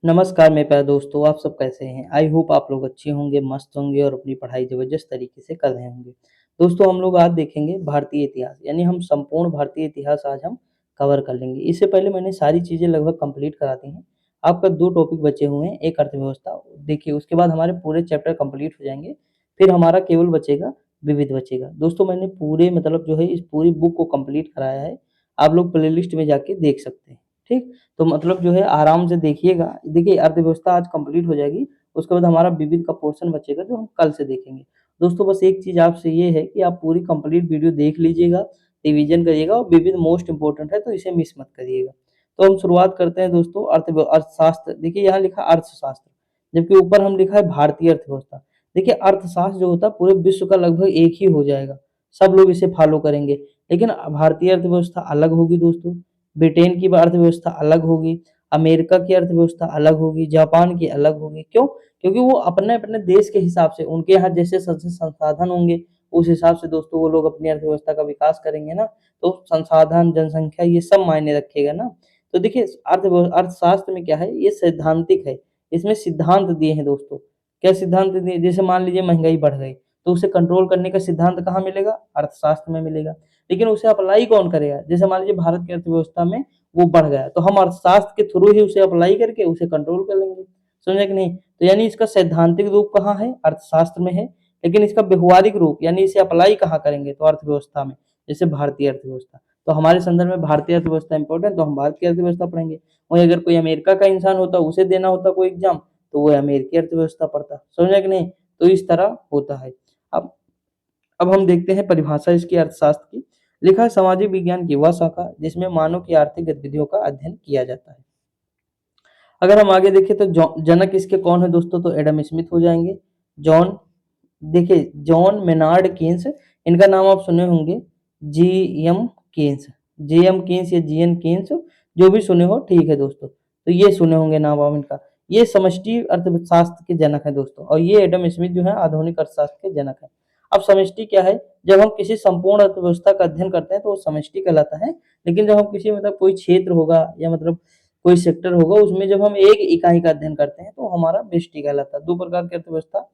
नमस्कार मेरे प्यारे दोस्तों, आप सब कैसे हैं? आई होप आप लोग अच्छे होंगे, मस्त होंगे और अपनी पढ़ाई ज़बरदस्त तरीके से कर रहे होंगे। दोस्तों हम लोग आज देखेंगे भारतीय इतिहास, यानी हम संपूर्ण भारतीय इतिहास आज हम कवर कर लेंगे। इससे पहले मैंने सारी चीज़ें लगभग कंप्लीट करा दी हैं। आपका 2 टॉपिक बचे हुए हैं, एक अर्थव्यवस्था, देखिए उसके बाद हमारे पूरे चैप्टर कंप्लीट हो जाएँगे। फिर हमारा केवल बचेगा विविध बचेगा। दोस्तों मैंने पूरे मतलब जो है इस पूरी बुक को कंप्लीट कराया है। आप लोग प्लेलिस्ट में जाके देख सकते हैं, ठीक? तो मतलब जो है आराम से देखिएगा। देखिए अर्थव्यवस्था आज कंप्लीट हो जाएगी, उसके बाद हमारा विविध का पोर्शन बचेगा जो हम कल से देखेंगे। दोस्तों बस एक चीज़ आपसे ये है कि आप पूरी कंप्लीट वीडियो देख लीजिएगा, रिवीजन करिएगा और विविध मोस्ट इम्पोर्टेंट है तो इसे मिस मत करिएगा। तो हम शुरुआत करते हैं दोस्तों अर्थशास्त्र। देखिए यहाँ लिखा अर्थशास्त्र, जबकि ऊपर हम लिखा है भारतीय अर्थव्यवस्था। देखिए अर्थशास्त्र जो होता है पूरे विश्व का लगभग एक ही हो जाएगा, सब लोग इसे फॉलो करेंगे। लेकिन भारतीय अर्थव्यवस्था अलग होगी दोस्तों, ब्रिटेन की अर्थव्यवस्था अलग होगी, अमेरिका की अर्थव्यवस्था अलग होगी, जापान की अलग होगी। क्यों? क्योंकि वो अपने-अपने देश के हिसाब से उनके यहाँ जैसे संसाधन होंगे, उस हिसाब से दोस्तों वो लोग अपनी अर्थव्यवस्था का विकास करेंगे ना, तो संसाधन, जनसंख्या ये सब मायने रखेगा ना। तो देखिए अर्थशास्त्र में क्या है, ये सैद्धांतिक है, इसमें सिद्धांत दिए हैं दोस्तों। क्या सिद्धांत दिए? जैसे मान लीजिए महँगाई बढ़ गई, तो उसे कंट्रोल करने का सिद्धांत कहाँ मिलेगा? अर्थशास्त्र में मिलेगा। लेकिन उसे अप्लाई कौन करेगा? जैसे मान लीजिए भारत की अर्थव्यवस्था में वो बढ़ गया, तो हम अर्थशास्त्र के थ्रू ही उसे अप्लाई करके उसे कंट्रोल कर लेंगे। समझे कि नहीं? तो यानी इसका सैद्धांतिक रूप कहाँ है? अर्थशास्त्र में है, लेकिन इसका व्यावहारिक रूप यानी इसे अप्लाई कहाँ करेंगे? तो अर्थव्यवस्था में, जैसे भारतीय अर्थव्यवस्था। तो हमारे संदर्भ में भारतीय अर्थव्यवस्था इम्पोर्टेंट, तो हम भारत की अर्थव्यवस्था पढ़ेंगे। वहीं अगर कोई अमेरिका का इंसान होता, उसे देना होता कोई एग्ज़ाम, तो वो अमेरिकी अर्थव्यवस्था पढ़ता। समझे कि नहीं? तो इस तरह होता है। अब अब हम देखते हैं परिभाषा इसकी अर्थशास्त्र की। लिखा है सामाजिक विज्ञान की वह शाखा जिसमें मानव की आर्थिक गतिविधियों का अध्ययन किया जाता है। अगर हम आगे देखें तो जनक इसके कौन है दोस्तों? तो एडम स्मिथ हो जाएंगे। जॉन, देखिए जॉन मेनार्ड केन्स, इनका नाम आप सुने होंगे। जी एम केन्स, जे एम केन्स या जी एन केन्स, जो भी सुने हो ठीक है दोस्तों। तो ये सुने होंगे नाम आप इनका। ये समष्टि अर्थशास्त्र के जनक है दोस्तों, और ये एडम स्मिथ जो है आधुनिक अर्थशास्त्र के जनक है। अब समष्टि क्या है? जब हम किसी संपूर्ण अर्थव्यवस्था का अध्ययन करते हैं तो वो समष्टि कहलाता है। लेकिन जब हम किसी मतलब कोई क्षेत्र होगा या मतलब कोई सेक्टर होगा, उसमें जब हम एक इकाई का अध्ययन करते हैं तो हमारा व्यष्टि कहलाता है। दो प्रकार की अर्थव्यवस्था,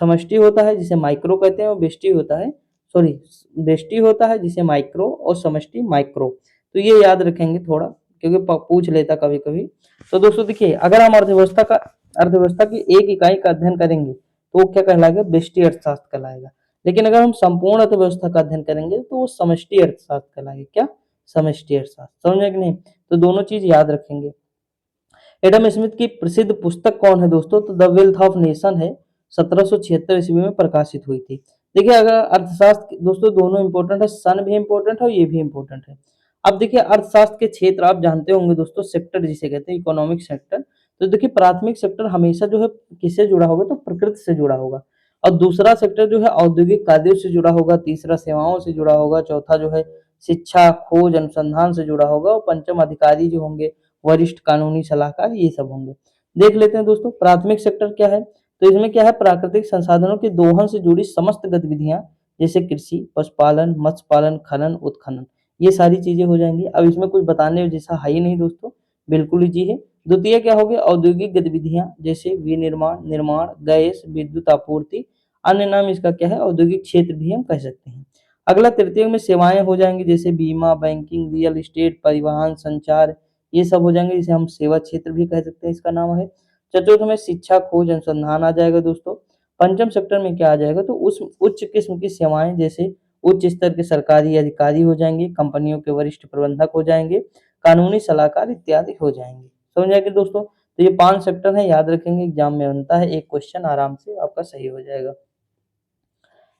समष्टि होता है जिसे माइक्रो कहते हैं, और व्यष्टि होता है, सॉरी, व्यष्टि होता है जिसे माइक्रो, और समष्टि माइक्रो। तो ये याद रखेंगे थोड़ा, क्योंकि पूछ लेता कभी कभी। तो दोस्तों देखिए अगर हम अर्थव्यवस्था की एक इकाई का अध्ययन करेंगे तो वो क्या कहलाएगा? व्यष्टि अर्थशास्त्र कहलाएगा। लेकिन अगर हम संपूर्ण अर्थव्यवस्था का अध्ययन करेंगे तो वो समष्टि अर्थशास्त्र कहलाएगा। क्या? समष्टि अर्थशास्त्र। समझे कि नहीं? तो दोनों चीज याद रखेंगे। एडम स्मिथ की प्रसिद्ध पुस्तक कौन है दोस्तों? तो द वेल्थ ऑफ नेशन है, 1776 ईस्वी में प्रकाशित हुई थी। देखिए अगर अर्थशास्त्र दोस्तों दोनों इंपॉर्टेंट है, सन भी इंपॉर्टेंट है और ये भी इंपॉर्टेंट है। अब देखिए अर्थशास्त्र के क्षेत्र आप जानते होंगे दोस्तों, सेक्टर जिसे कहते हैं, इकोनॉमिक सेक्टर। तो देखिए प्राथमिक सेक्टर हमेशा जो है किससे जुड़ा होगा? तो प्रकृति से जुड़ा होगा। और दूसरा सेक्टर जो है औद्योगिक कार्यों से जुड़ा होगा, तीसरा सेवाओं से जुड़ा होगा, चौथा जो है शिक्षा, खोज, अनुसंधान से जुड़ा होगा, और पंचम अधिकारी जो होंगे, वरिष्ठ कानूनी सलाहकार, ये सब होंगे। देख लेते हैं दोस्तों प्राथमिक सेक्टर क्या है। तो इसमें क्या है? प्राकृतिक संसाधनों के दोहन से जुड़ी समस्त गतिविधियां, जैसे कृषि, पशुपालन, मत्स्य पालन, खनन, उत्खनन, ये सारी चीजें हो जाएंगी। अब इसमें कुछ बताने जैसा है ही नहीं दोस्तों, बिल्कुल इजी है। द्वितीय क्या हो गया? औद्योगिक गतिविधियां, जैसे विनिर्माण, निर्माण, गैस, विद्युत आपूर्ति। अन्य नाम इसका क्या है? औद्योगिक क्षेत्र भी हम कह सकते हैं। अगला तृतीय में सेवाएं हो जाएंगी, जैसे बीमा, बैंकिंग, रियल एस्टेट, परिवहन, संचार, ये सब हो जाएंगे, जिसे हम सेवा क्षेत्र भी कह सकते हैं, इसका नाम है। चतुर्थ में शिक्षा, खोज, अनुसंधान आ जाएगा दोस्तों। पंचम सेक्टर में क्या आ जाएगा? तो उस उच्च किस्म की सेवाएं, जैसे उच्च स्तर के सरकारी अधिकारी हो जाएंगे, कंपनियों के वरिष्ठ प्रबंधक हो जाएंगे, कानूनी सलाहकार इत्यादि हो जाएंगे। समझ आएगा दोस्तों? तो ये 5 सेक्टर है, याद रखेंगे, एग्जाम में बनता है, एक क्वेश्चन आराम से आपका सही हो जाएगा।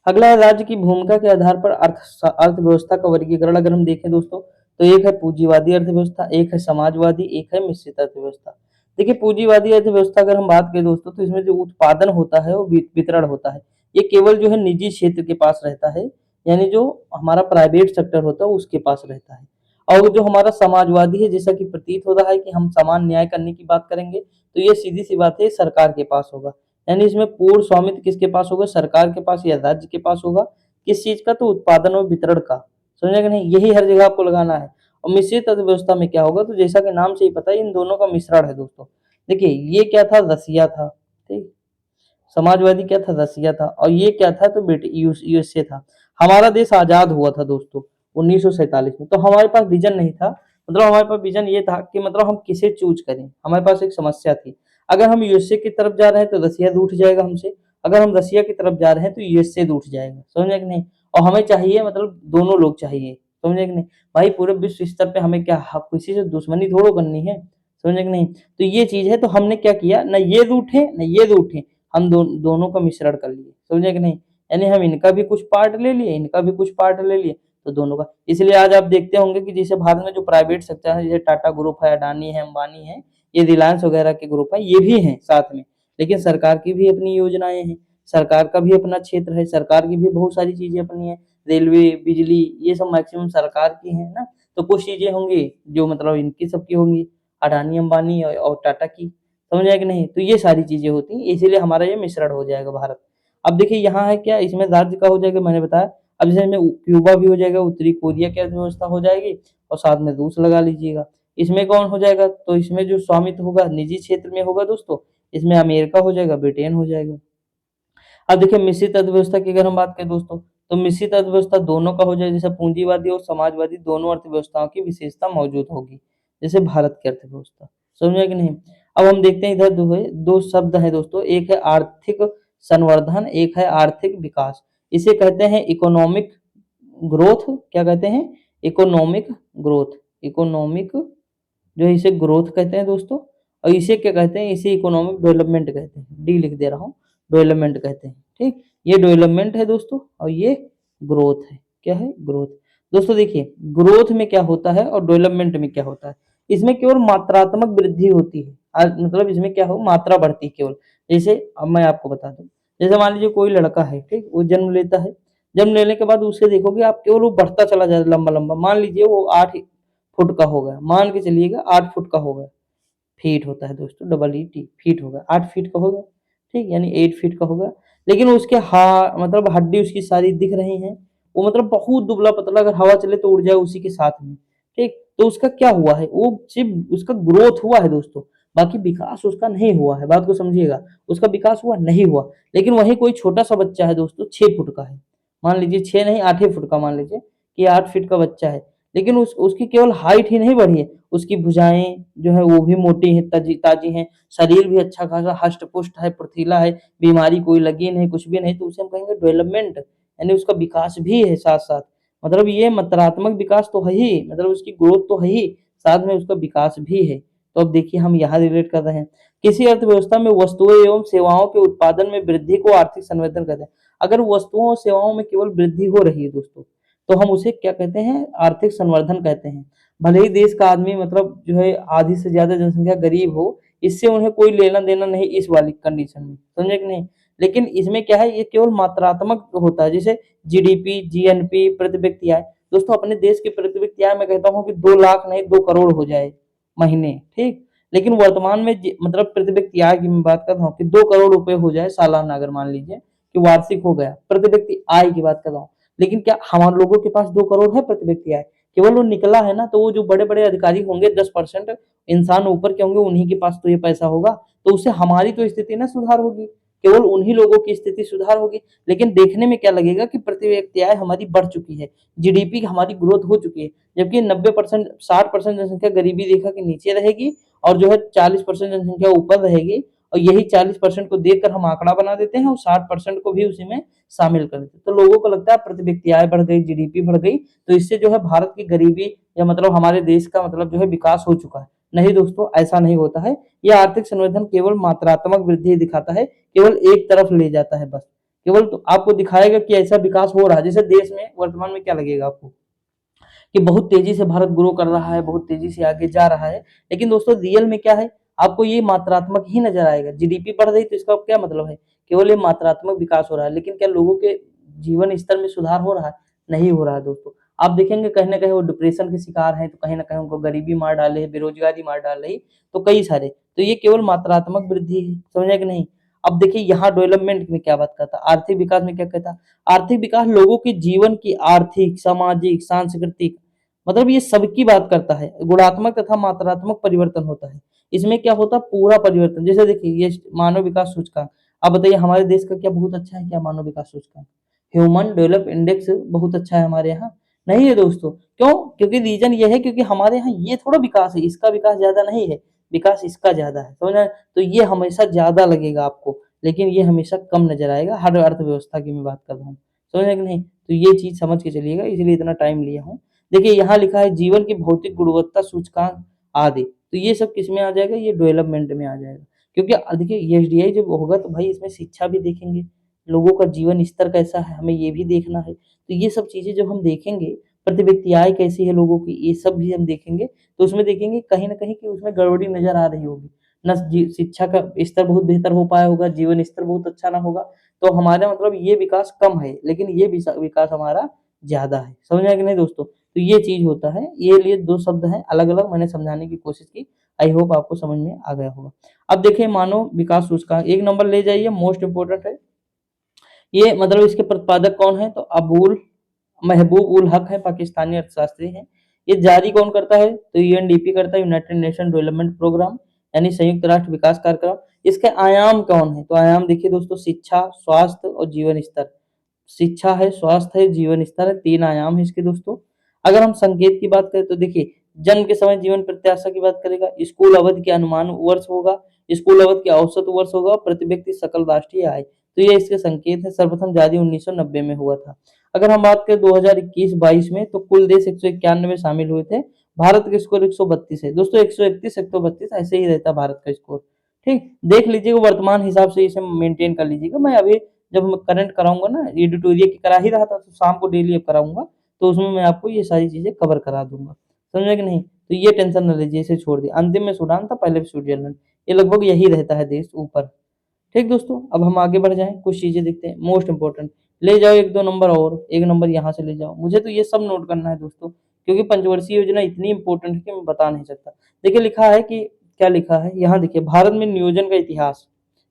अगला है राज्य की भूमिका के आधार पर अर्थव्यवस्था का वर्गीकरण। अगर हम देखें दोस्तों तो एक है पूंजीवादी अर्थव्यवस्था, एक है समाजवादी, एक है मिश्रित अर्थव्यवस्था। देखिए पूंजीवादी अर्थव्यवस्था अगर हम बात करें दोस्तों, तो इसमें जो उत्पादन होता है वो वितरण होता है। ये केवल जो है निजी क्षेत्र के पास रहता है, यानी जो हमारा प्राइवेट सेक्टर होता है उसके पास रहता है। और जो हमारा समाजवादी है, जैसा कि प्रतीत हो रहा है कि हम समान न्याय करने की बात करेंगे, तो ये सीधी सी बात है, सरकार के पास होगा। यानी इसमें पूर्ण स्वामित्व किसके पास होगा? सरकार के पास या राज्य के पास होगा। किस चीज का? तो उत्पादन और वितरण का। समझे कि नहीं? यही हर जगह आपको लगाना है। और मिश्रित अर्थव्यवस्था में क्या होगा? तो जैसा कि नाम से ही पता है, इन दोनों का मिश्रण है दोस्तों। देखिए ये क्या था, रसिया था, ठीक, समाजवादी क्या था, रसिया था, और ये क्या था, तो यूएसए था। हमारा देश आजाद हुआ था दोस्तों 1947 में। तो हमारे पास विजन नहीं था, मतलब हमारे पास विजन ये था कि मतलब हम किसे चूज करें। हमारे पास एक समस्या थी, अगर हम यूएसए की तरफ जा रहे हैं तो रसिया रूठ जाएगा हमसे, अगर हम रसिया की तरफ जा रहे हैं तो यूएसए रूठ जाएगा, समझे कि नहीं। और हमें चाहिए मतलब दोनों लोग चाहिए, समझे कि नहीं। भाई पूरे विश्व स्तर पे हमें क्या किसी से दुश्मनी थोड़ो करनी है, समझे कि नहीं। तो ये चीज है, तो हमने क्या किया, ना ये रूठ है ना ये रूठ है, हम दोनों का मिश्रण कर लिए, समझे कि नहीं। यानी हम इनका भी कुछ पार्ट ले लिए, इनका भी कुछ पार्ट ले लिए, तो दोनों का। इसलिए आज आप देखते होंगे कि जैसे भारत में जो प्राइवेट सेक्टर है, जैसे टाटा ग्रुप है, अडानी है, अंबानी है, ये रिलायंस वगैरह के ग्रुप है, ये भी हैं साथ में। लेकिन सरकार की भी अपनी योजनाएं हैं, सरकार का भी अपना क्षेत्र है, सरकार की भी बहुत सारी चीजें अपनी है, रेलवे, बिजली, ये सब मैक्सिमम सरकार की है ना। तो कुछ चीजें होंगी जो मतलब इनकी सबकी होंगी, अडानी अंबानी और टाटा की, समझ आया कि नहीं। तो ये सारी चीजें होती हैं, इसीलिए हमारा ये मिश्रण हो जाएगा भारत। अब देखिए यहाँ है क्या, इसमें राज्य का हो जाएगा, मैंने बताया। अब जैसे इसमें क्यूबा भी हो जाएगा, उत्तरी कोरिया की अर्थव्यवस्था हो जाएगी, और साथ में रूस लगा लीजिएगा। इसमें कौन हो जाएगा, तो इसमें जो स्वामित्व होगा निजी क्षेत्र में होगा दोस्तों, इसमें अमेरिका हो जाएगा, ब्रिटेन हो जाएगा। अब देखिए मिश्रित अर्थव्यवस्था की अगर हम बात करें दोस्तों, तो मिश्रित अर्थव्यवस्था दोनों का हो जाए, जैसे पूंजीवादी और समाजवादी दोनों अर्थव्यवस्थाओं की विशेषता मौजूद होगी, जैसे भारत की अर्थव्यवस्था, समझे कि नहीं। अब हम देखते हैं इधर दो शब्द है दोस्तों, एक है आर्थिक संवर्धन, एक है आर्थिक विकास। इसे कहते हैं इकोनॉमिक ग्रोथ, क्या कहते हैं, इकोनॉमिक ग्रोथ, इकोनॉमिक जो है इसे ग्रोथ कहते हैं दोस्तों। और इसे क्या कहते हैं, इसे इकोनॉमिक डेवलपमेंट कहते हैं, डी लिख दे रहा हूँ, डेवलपमेंट कहते हैं, ठीक। ये डेवलपमेंट है दोस्तों, और ये ग्रोथ है, क्या है, ग्रोथ। दोस्तों देखिए ग्रोथ में क्या होता है और डेवलपमेंट में क्या होता है, इसमें केवल मात्रात्मक वृद्धि होती है। मतलब इसमें क्या हो, मात्रा बढ़ती है केवल। जैसे अब मैं आपको बता दूं, जैसे मान लीजिए कोई लड़का है, ठीक, वो जन्म लेता है, जन्म लेने के बाद उसे देखोगे आप, केवल वो बढ़ता चला जाए लंबा लंबा। मान लीजिए वो 8 फुट का हो गया, मान के चलिएगा 8 फुट का हो गया, फीट होता है दोस्तों, डबल ई टी, फीट होगा, 8 फीट का होगा, ठीक, यानी 8 फीट का होगा। लेकिन उसके मतलब हड्डी उसकी सारी दिख रही हैं, वो मतलब बहुत दुबला पतला, अगर हवा चले तो उड़ जाए उसी के साथ में, ठीक। तो उसका क्या हुआ है, वो सिर्फ उसका ग्रोथ हुआ है दोस्तों, बाकी विकास उसका नहीं हुआ है, बात को समझिएगा। उसका विकास हुआ नहीं हुआ। लेकिन वही कोई छोटा सा बच्चा है दोस्तों, 6 फुट का है, मान लीजिए 6 नहीं 8 फुट का, मान लीजिए कि 8 फीट का बच्चा है, लेकिन उसकी केवल हाइट ही नहीं बढ़ी है, उसकी भुजाएं जो है वो भी मोटी है, ताजी ताजी हैं, शरीर भी अच्छा खासा हष्ट पुष्ट है, फुर्तीला है, बीमारी कोई लगी नहीं, कुछ भी नहीं, तो उसे हम कहेंगे डेवलपमेंट, यानी उसका विकास भी है साथ साथ। मतलब ये मात्रात्मक विकास तो है ही, मतलब उसकी ग्रोथ तो है ही, साथ में उसका विकास भी है। तो अब देखिए हम यहाँ रिलेट कर रहे हैं, किसी अर्थव्यवस्था में वस्तुओं एवं सेवाओं के उत्पादन में वृद्धि को आर्थिक संवर्धन कहते हैं। अगर वस्तुओं और सेवाओं में केवल वृद्धि हो रही है दोस्तों, तो हम उसे क्या कहते हैं, आर्थिक संवर्धन कहते हैं। भले ही देश का आदमी मतलब जो है आधी से ज्यादा जनसंख्या गरीब हो, इससे उन्हें कोई लेना देना नहीं इस वाली कंडीशन में, समझे कि नहीं। लेकिन इसमें क्या है, ये केवल मात्रात्मक होता है, जैसे जीडीपी, जीएनपी, प्रति व्यक्ति आय। दोस्तों अपने देश की प्रति व्यक्ति आय मैं कहता हूँ कि 2 लाख नहीं 2 करोड़ हो जाए महीने, ठीक। लेकिन वर्तमान में मतलब प्रति व्यक्ति आय की मैं बात कर रहा हूँ कि 2 करोड़ रुपए हो जाए सालाना, अगर मान लीजिए कि वार्षिक हो गया, प्रति व्यक्ति आय की बात कर रहा हूँ। लेकिन क्या हमारे लोगों के पास 2 करोड़ है प्रति व्यक्ति आय, केवल वो निकला है ना। तो वो जो बड़े बड़े अधिकारी होंगे, 10% इंसान ऊपर के होंगे, उन्हीं के पास तो ये पैसा होगा, तो उससे हमारी तो स्थिति ना सुधार होगी, केवल उन्हीं लोगों की स्थिति सुधार होगी। लेकिन देखने में क्या लगेगा कि प्रति व्यक्ति आय हमारी बढ़ चुकी है, जीडीपी हमारी ग्रोथ हो चुकी है, जबकि 90% 60% जनसंख्या गरीबी रेखा के नीचे रहेगी, और जो है 40% जनसंख्या ऊपर रहेगी। और यही 40% को देखकर हम आंकड़ा बना देते हैं और 60% को भी उसी में शामिल कर देते हैं। तो लोगों को लगता है प्रति व्यक्ति आय बढ़ गई, जीडीपी बढ़ गई, तो इससे जो है भारत की गरीबी या मतलब हमारे देश का मतलब जो है विकास हो चुका है। नहीं दोस्तों, ऐसा नहीं होता है। यह आर्थिक संवर्धन केवल मात्रात्मक वृद्धि दिखाता है, केवल एक तरफ ले जाता है बस, केवल तो आपको दिखाएगा कि ऐसा विकास हो रहा है। जैसे देश में वर्तमान में क्या लगेगा आपको कि बहुत तेजी से भारत ग्रो कर रहा है, बहुत तेजी से आगे जा रहा है, लेकिन दोस्तों रियल में क्या है, आपको ये मात्रात्मक ही नजर आएगा। जीडीपी बढ़ रही तो इसका क्या मतलब है, केवल ये मात्रात्मक विकास हो रहा है। लेकिन क्या लोगों के जीवन स्तर में सुधार हो रहा है, नहीं हो रहा है दोस्तों। आप देखेंगे कहीं ना कहीं वो डिप्रेशन के शिकार हैं, तो कहीं ना कहीं उनको गरीबी मार डाले, बेरोजगारी मार डाल रही, तो कई सारे। तो ये केवल मात्रात्मक वृद्धि है, समझे कि नहीं। अब देखिए यहाँ डेवलपमेंट में क्या बात करता, आर्थिक विकास में क्या कहता। आर्थिक विकास लोगों के जीवन की आर्थिक, सामाजिक, सांस्कृतिक, मतलब ये सबकी बात करता है, गुणात्मक तथा मात्रात्मक परिवर्तन होता है। इसमें क्या होता है पूरा परिवर्तन। जैसे देखिए ये मानव विकास सूचकांक, आप बताइए हमारे देश का क्या बहुत अच्छा है क्या मानव विकास सूचकांक? ह्यूमन डेवलप इंडेक्स बहुत अच्छा है हमारे यहाँ? नहीं है दोस्तों। क्यों? क्योंकि रीजन ये है क्योंकि हमारे यहाँ ये थोड़ा विकास है, इसका विकास ज्यादा नहीं है, विकास इसका ज्यादा है, समझ रहे हैं? तो ये हमेशा ज्यादा लगेगा आपको, लेकिन ये हमेशा कम नजर आएगा। हर अर्थव्यवस्था की मैं बात कर रहा हूँ, समझ रहे हैं कि नहीं? तो ये चीज समझ के चलिएगा, इसलिए इतना टाइम लिया हूँ। देखिए यहाँ लिखा है जीवन की भौतिक गुणवत्ता सूचकांक आदि, तो ये सब किस में आ जाएगा? ये डेवलपमेंट में आ जाएगा। क्योंकि देखिए एसडीआई जब होगा तो भाई इसमें शिक्षा भी देखेंगे, लोगों का जीवन स्तर कैसा है हमें ये भी देखना है। तो ये सब चीजें जब हम देखेंगे, प्रति व्यक्ति आय कैसी है लोगों की, ये सब भी हम देखेंगे, तो उसमें देखेंगे कहीं ना कहीं कि उसमें गड़बड़ी नजर आ रही होगी। न शिक्षा का स्तर बहुत बेहतर हो पाया होगा, जीवन स्तर बहुत अच्छा ना होगा, तो हमारा मतलब ये विकास कम है, लेकिन ये विकास हमारा ज्यादा है। समझ में आया कि नहीं दोस्तों? तो ये चीज होता है, ये लिए दो शब्द हैं अलग अलग, मैंने समझाने की कोशिश की। आई होप आपको समझ में आ गया होगा। अब देखिए मानव विकास सूचकांक एक नंबर ले जाइए, मोस्ट इंपोर्टेंट है ये। मतलब इसके प्रतिपादक कौन है? तो अबुल महबूब उल हक है, पाकिस्तानी अर्थशास्त्री हैं। ये जारी कौन करता है? तो यूएनडीपी करता है, यूनाइटेड नेशन डेवलपमेंट प्रोग्राम, यानी संयुक्त राष्ट्र विकास कार्यक्रम। इसके आयाम कौन है? तो आयाम देखिए दोस्तों, शिक्षा, स्वास्थ्य और जीवन स्तर। शिक्षा है, स्वास्थ्य है, जीवन स्तर है, तीन आयाम है इसके दोस्तों। अगर हम संकेत की बात करें तो देखिए जन्म के समय जीवन प्रत्याशा की बात करेगा, स्कूल अवधि के अनुमान वर्ष होगा, स्कूल अवधि के औसत वर्ष होगा, प्रति व्यक्ति सकल राष्ट्रीय आय। तो ये इसके संकेत है। सर्वप्रथम जारी 1990 में हुआ था। अगर हम बात करें 2021-22 में तो कुल देश 191 में शामिल हुए थे। भारत का स्कोर 132 है दोस्तों, 131 132 ऐसे ही रहता है भारत का स्कोर। ठीक, देख लीजिएगा वर्तमान हिसाब से इसे मेंटेन कर लीजिएगा। मैं अभी जब मैं करंट कराऊंगा ना, एडिटोरियल की करा ही रहा था तो शाम को डेली अब कराऊंगा, तो उसमें मैं आपको ये सारी चीजें कवर करा दूंगा। समझे कि नहीं? तो ये टेंशन न लीजिए, इसे छोड़ दिया। अंतिम में सूडान था, पहले स्विट्जरलैंड। ये लगभग यही रहता है देश ऊपर। ठीक दोस्तों, अब हम आगे बढ़ जाएं, कुछ चीजें देखते हैं मोस्ट इंपोर्टेंट। ले जाओ एक दो नंबर और, एक नंबर यहाँ से ले जाओ। मुझे तो ये सब नोट करना है दोस्तों, क्योंकि पंचवर्षीय योजना इतनी इंपॉर्टेंट है कि मैं बता नहीं सकता। देखिए लिखा है कि क्या लिखा है यहाँ, देखिए भारत में नियोजन का इतिहास,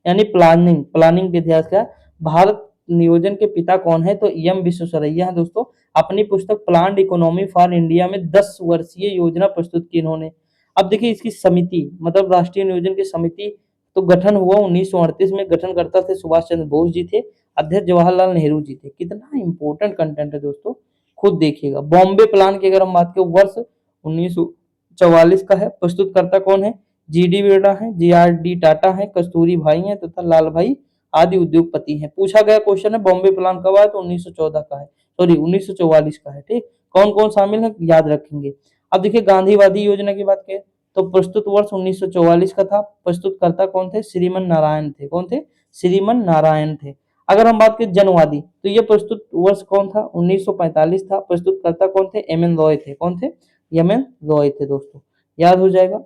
यानी प्लानिंग, प्लानिंग का इतिहास क्या? भारत नियोजन के पिता कौन है? तो एम विश्वेश्वरैया है दोस्तों। अपनी पुस्तक प्लान्ड इकोनॉमी फॉर इंडिया में 10 वर्षीय योजना प्रस्तुत की इन्होंने। अब देखिए इसकी समिति, मतलब राष्ट्रीय नियोजन की समिति तो गठन हुआ 1938 में, गठनकर्ता थे सुभाष चंद्र बोस जी थे, अध्यक्ष जवाहरलाल नेहरू जी थे। कितना इंपॉर्टेंट कंटेंट है दोस्तों, खुद देखिएगा। बॉम्बे प्लान की अगर हम बात करें, वर्ष 1944 का है। प्रस्तुतकर्ता कौन है? जीडी बिरला है, जीआरडी टाटा है, कस्तूरी भाई हैं तथा लाल भाई आदि उद्योगपति हैं। पूछा गया क्वेश्चन है बॉम्बे प्लान कब आया? तो 1914 का है, सॉरी 1944 का है। ठीक, कौन कौन शामिल है याद रखेंगे। अब देखिए गांधीवादी योजना की बात करें तो प्रस्तुत वर्ष 1944 का था। प्रस्तुतकर्ता कौन थे? श्रीमन नारायण थे। कौन थे? श्रीमन नारायण थे। अगर हम बात करें जनवादी, तो ये प्रस्तुत वर्ष कौन था? 1945 था। प्रस्तुतकर्ता कौन थे? एम एन रॉय थे। कौन थे? एम एन रॉय थे दोस्तों, याद हो जाएगा।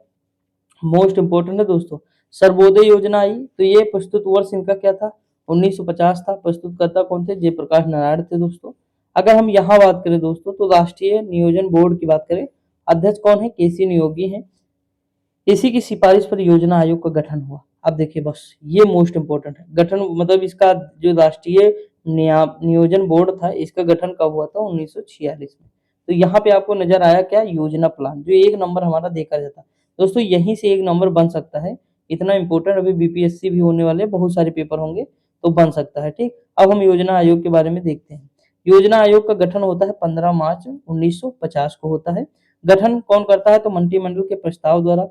मोस्ट इंपोर्टेंट है दोस्तों। सर्वोदय योजना आई तो ये प्रस्तुत वर्ष इनका क्या था? 1950 था। प्रस्तुतकर्ता कौन थे? जयप्रकाश नारायण थे दोस्तों। अगर हम यहाँ बात करें दोस्तों, तो राष्ट्रीय नियोजन बोर्ड की बात करें, अध्यक्ष कौन है? केसी नियोगी हैं। इसी की सिफारिश पर योजना आयोग का गठन हुआ। अब देखिए बस ये मोस्ट इंपोर्टेंट है। गठन मतलब इसका जो राष्ट्रीय नियोजन बोर्ड था, इसका गठन कब हुआ था? 1946 में। तो यहाँ पे आपको नजर आया क्या? योजना प्लान, जो एक नंबर हमारा देखा जाता है दोस्तों, यहीं से एक नंबर बन सकता है। इतना इंपॉर्टेंट, अभी बीपीएससी भी होने वाले, बहुत सारे पेपर होंगे तो बन सकता है। ठीक, अब हम योजना आयोग के बारे में देखते हैं। योजना आयोग का गठन होता है 15 मार्च 1950 को होता है। गठन कौन करता है? तो मंत्रिमंडल के प्रस्ताव द्वारा।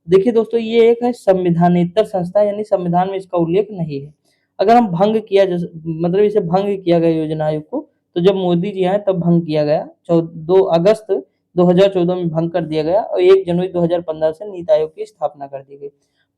देखिए दोस्तों ये एक है संविधानेतर संस्था, यानी संविधान में इसका उल्लेख नहीं है। अगर हम भंग किया, मतलब इसे भंग किया गया योजना आयोग को, तो जब मोदी जी आए तब भंग किया गया। 2 अगस्त 2014 में भंग कर दिया गया और 1 जनवरी 2015 से नीति आयोग की स्थापना कर दी गई।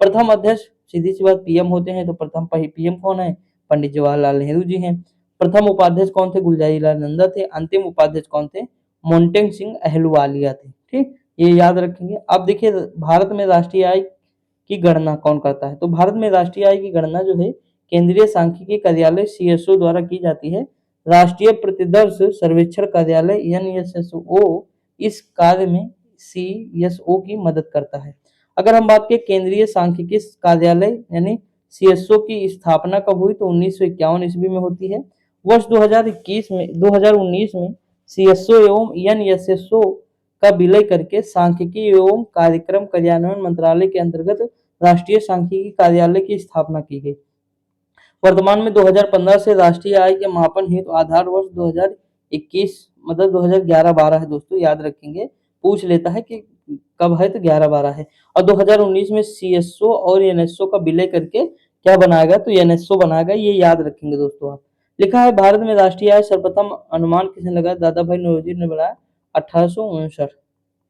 प्रथम अध्यक्ष सीधी सी बात पीएम होते हैं, तो प्रथम पीएम कौन है? पंडित जवाहरलाल नेहरू जी हैं। प्रथम उपाध्यक्ष कौन थे? गुलजारी लाल नंदा थे। अंतिम उपाध्यक्ष कौन थे? मोन्टेग सिंह अहलुवालिया थे। ठीक, ये याद रखेंगे। अब देखिए भारत में राष्ट्रीय आय की गणना कौन करता है? तो भारत में राष्ट्रीय आय की गणना जो है केंद्रीय सांख्यिकी कार्यालय सीएसओ द्वारा की जाती है। राष्ट्रीय प्रतिदर्श सर्वेक्षण कार्यालय एनएसएसओ इस कार्य में सीएसओ की मदद करता है। अगर हम बात करें केंद्रीय सांख्यिकी कार्यालय यानी सीएसओ की स्थापना कब हुई? तो 1951 ईस्वी में होती है। वर्ष 2019 में सीएसओ एवं एनएसएसओ का विलय करके सांख्यिकी एवं कार्यक्रम कार्यान्वयन मंत्रालय के अंतर्गत राष्ट्रीय सांख्यिकी कार्यालय की स्थापना की गई। वर्तमान में 2015 से राष्ट्रीय आय के मापन हेतु आधार वर्ष 2021 मतलब 2011-12 है दोस्तों, याद रखेंगे। पूछ लेता है कि कब है, तो 11-12 है। और 2019 में सीएसओ और एनएसओ का विलय करके क्या बनाएगा, तो एनएसओ बनाएगा, ये याद रखेंगे दोस्तों आप। लिखा है भारत में राष्ट्रीय आय सर्वप्रथम अनुमान किसने लगाया, दादा भाई नौरोजी ने बनाया 1859,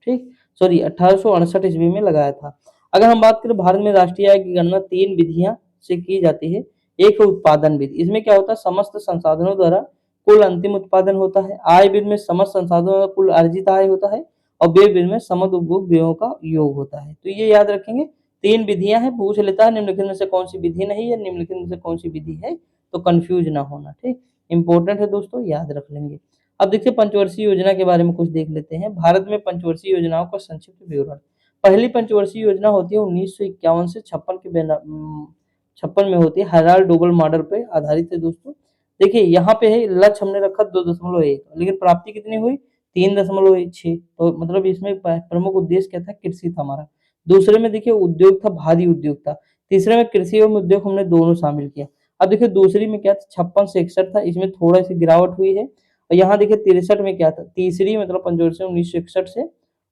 ठीक, सॉरी 1868 ईस्वी में लगाया था। अगर हम बात करें भारत में राष्ट्रीय आय की गणना 3 विधियां से की जाती है। एक है उत्पादन विधि, इसमें क्या होता है, समस्त संसाधनों द्वारा कुल अंतिम उत्पादन होता है। आय विधि में समस्त संसाधनों द्वारा कुल अर्जित आय होता है, और व्यय विधि में समस्त उपभोग व्ययों का योग होता है। तो ये याद रखेंगे, 3 विधियां हैं। पूछ लेता है निम्नलिखित में से कौन सी विधि नहीं है, निम्नलिखित में से कौन सी विधि है, तो कंफ्यूज ना होना, ठीक, इंपॉर्टेंट है दोस्तों, याद रख लेंगे। अब देखिए पंचवर्षीय योजना के बारे में कुछ देख लेते हैं। भारत में पंचवर्षीय योजनाओं का संक्षिप्त विवरण। पहली पंचवर्षीय योजना होती है 1951 से 56 में होती है, हेराल्ड डोगल मॉडल पे आधारित है दोस्तों। देखिए यहाँ पे है लक्ष्य हमने रखा 2.1, लेकिन प्राप्ति कितनी हुई 3.6, तो मतलब इसमें प्रमुख उद्देश्य क्या था, कृषि था हमारा। दूसरे में देखिए उद्योग था, भारी उद्योग था। तीसरे में कृषि एवं उद्योग हमने दोनों शामिल किया। अब देखिए दूसरी में क्या था, 56 से 61 था, इसमें थोड़ा सी गिरावट हुई है। और यहाँ देखिए 63 में क्या था, तीसरी मतलब पंचवर्षीय 1961 से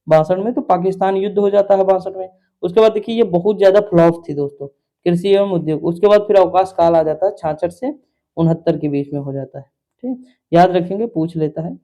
62 में, तो पाकिस्तान युद्ध हो जाता है 62 में। उसके बाद देखिए ये बहुत ज्यादा फ्लॉप थी दोस्तों, कृषि एवं उद्योग। उसके बाद फिर अवकाश काल आ जाता है, 66 से 69 के बीच में हो जाता है, ठीक, याद रखेंगे, पूछ लेता है।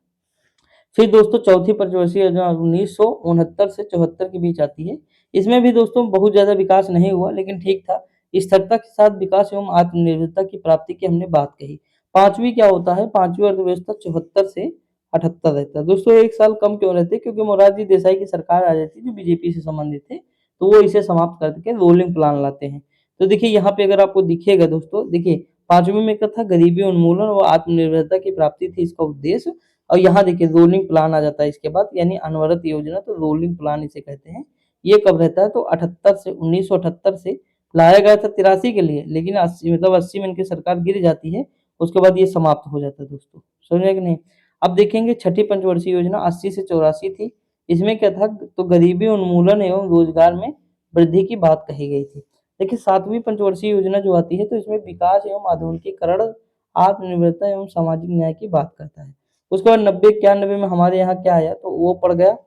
फिर दोस्तों चौथी पंचवर्षीय योजना 1969 से 74 के बीच आती है। इसमें भी दोस्तों बहुत ज्यादा विकास नहीं हुआ, लेकिन ठीक था। स्थिरता के साथ विकास एवं आत्मनिर्भरता की प्राप्ति की हमने बात कही। पांचवी क्या होता है, पांचवी अर्थव्यवस्था 74 से 78 रहता है दोस्तों। एक साल कम क्यों रहते, क्योंकि मोरारजी देसाई की सरकार आ जाती है जो बीजेपी से संबंधित थे, तो वो इसे समाप्त करके रोलिंग प्लान लाते हैं। तो देखिए यहाँ पे अगर आपको दिखेगा दोस्तों, देखिए पांचवी में क्या था, गरीबी उन्मूलन और आत्मनिर्भरता की प्राप्ति थी इसका उद्देश्य। और यहाँ देखिए रोलिंग प्लान आ जाता है इसके बाद, यानी अनवरत योजना, तो रोलिंग प्लान इसे कहते हैं। ये कब रहता है, तो 78 से 1978 से लाया गया था 83 के लिए, लेकिन 80 मतलब 80 में इनकी सरकार गिर जाती है। उसके बाद ये समाप्त हो जाता है दोस्तों, समझे कि नहीं। अब देखेंगे छठी पंचवर्षीय योजना 80 से 84 थी। इसमें क्या था, तो गरीबी उन्मूलन एवं रोजगार में वृद्धि की बात कही गई थी। देखिए सातवीं पंचवर्षीय योजना जो आती है, तो इसमें विकास एवं आधुनिकीकरण, आत्मनिर्भरता एवं सामाजिक न्याय की बात करता है। उसके बाद 90-91 में हमारे यहाँ क्या आया, तो वो पड़ गया,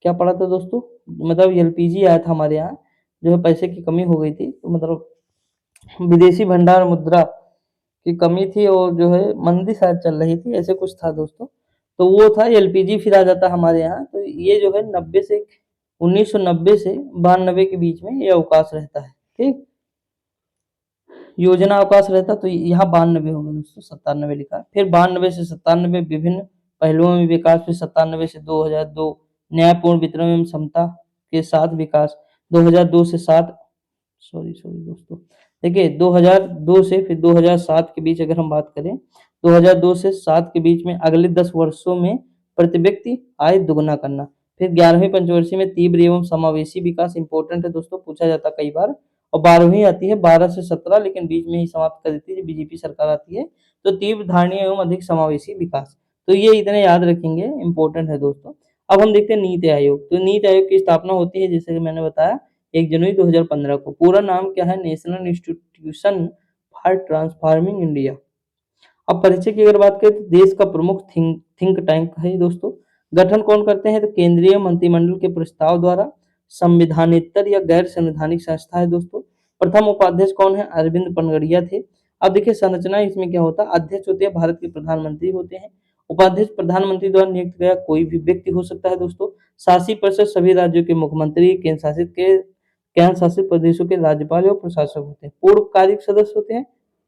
क्या पड़ा था दोस्तों, मतलब एलपीजी आया था हमारे यहाँ, जो है पैसे की कमी हो गई थी, तो मतलब विदेशी भंडार मुद्रा की कमी थी, और जो है मंदी शायद चल रही थी, ऐसे कुछ था दोस्तों। तो वो था एलपीजी, फिर आ जाता हमारे यहाँ। तो ये जो है 1990 से 92 के बीच में ये अवकाश रहता है, ठीक, योजना अवकाश रहता, तो यहाँ 92 होगा दोस्तों, 97 लिखा है। फिर 92 से 97 विभिन्न पहलुओं में विकास, फिर 97 से 2002 न्यायपूर्ण वितरण एवं समता के साथ विकास, 2002 से 7, सॉरी दोस्तों, देखिए 2002 से फिर 2007 के बीच अगर हम बात करें, 2002 से 7 के बीच में अगले 10 वर्षों में प्रति व्यक्ति आय दुगुना करना। फिर 11वीं पंचवर्षीय में तीव्र एवं समावेशी विकास, इंपॉर्टेंट है दोस्तों, पूछा जाता कई बार। और 12वीं आती है 12 से 17, लेकिन बीच में ही समाप्त कर देती है बीजेपी सरकार आती है। तो तीव्र धारणीय एवं अधिक समावेशी विकास, तो ये इतने याद रखेंगे, इंपॉर्टेंट है दोस्तों। अब हम देखते हैं नीति आयोग। तो नीति आयोग की स्थापना होती है, जैसे कि मैंने बताया, 1 जनवरी 2015 को। पूरा नाम क्या है, national institution for transforming India. अब परिचय की अगर बात करें, तो देश का प्रमुख थिंक टैंक है दोस्तों। गठन कौन करते हैं, तो केंद्रीय मंत्रिमंडल के प्रस्ताव द्वारा संविधानेतर या गैर संवैधानिक संस्था है दोस्तों। प्रथम उपाध्यक्ष कौन है, अरविंद पनगड़िया थे। अब देखिए संरचना इसमें क्या होता है, अध्यक्ष होते हैं भारत के प्रधानमंत्री होते हैं। उपाध्यक्ष प्रधानमंत्री द्वारा नियुक्त गया कोई भी व्यक्ति हो सकता है दोस्तों। शासी परिषद सभी राज्यों के मुख्यमंत्री, केंद्र शासित प्रदेशों के राज्यपाल और प्रशासक होते हैं। पूर्णकालिक सदस्य होते हैं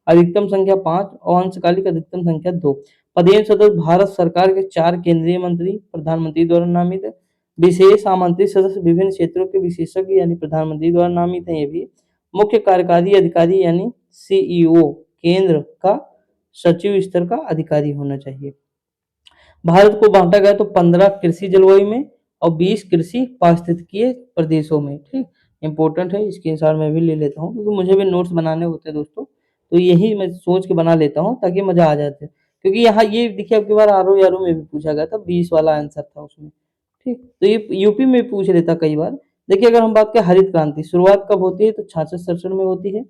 अधिकतम संख्या 5 और अंशकालिक अधिकतम संख्या 2। पदेन सदस्य भारत सरकार के 4 केंद्रीय मंत्री प्रधानमंत्री द्वारा नामित है। विशेष आमंत्रित सदस्य विभिन्न क्षेत्रों के विशेषज्ञ यानी प्रधानमंत्री द्वारा नामित है। ये भी मुख्य कार्यकारी अधिकारी यानी सीईओ केंद्र का सचिव स्तर का अधिकारी होना चाहिए। भारत को बांटा गया तो 15 कृषि जलवायु में और 20 कृषि पारिस्थितिकीय प्रदेशों में, ठीक, इंपॉर्टेंट है, इसके अनुसार मैं भी ले लेता हूँ, क्योंकि मुझे भी नोट्स बनाने होते हैं दोस्तों, तो यही मैं सोच के बना लेता हूँ ताकि मजा आ जाते, क्योंकि यहाँ ये देखिए आपकी बार आर ओ में भी पूछा गया था, 20 वाला आंसर था उसमें, ठीक, तो ये यूपी में पूछ लेता कई बार। देखिए अगर हम बात करें हरित क्रांति शुरुआत कब होती है तो 66-67 में होती है।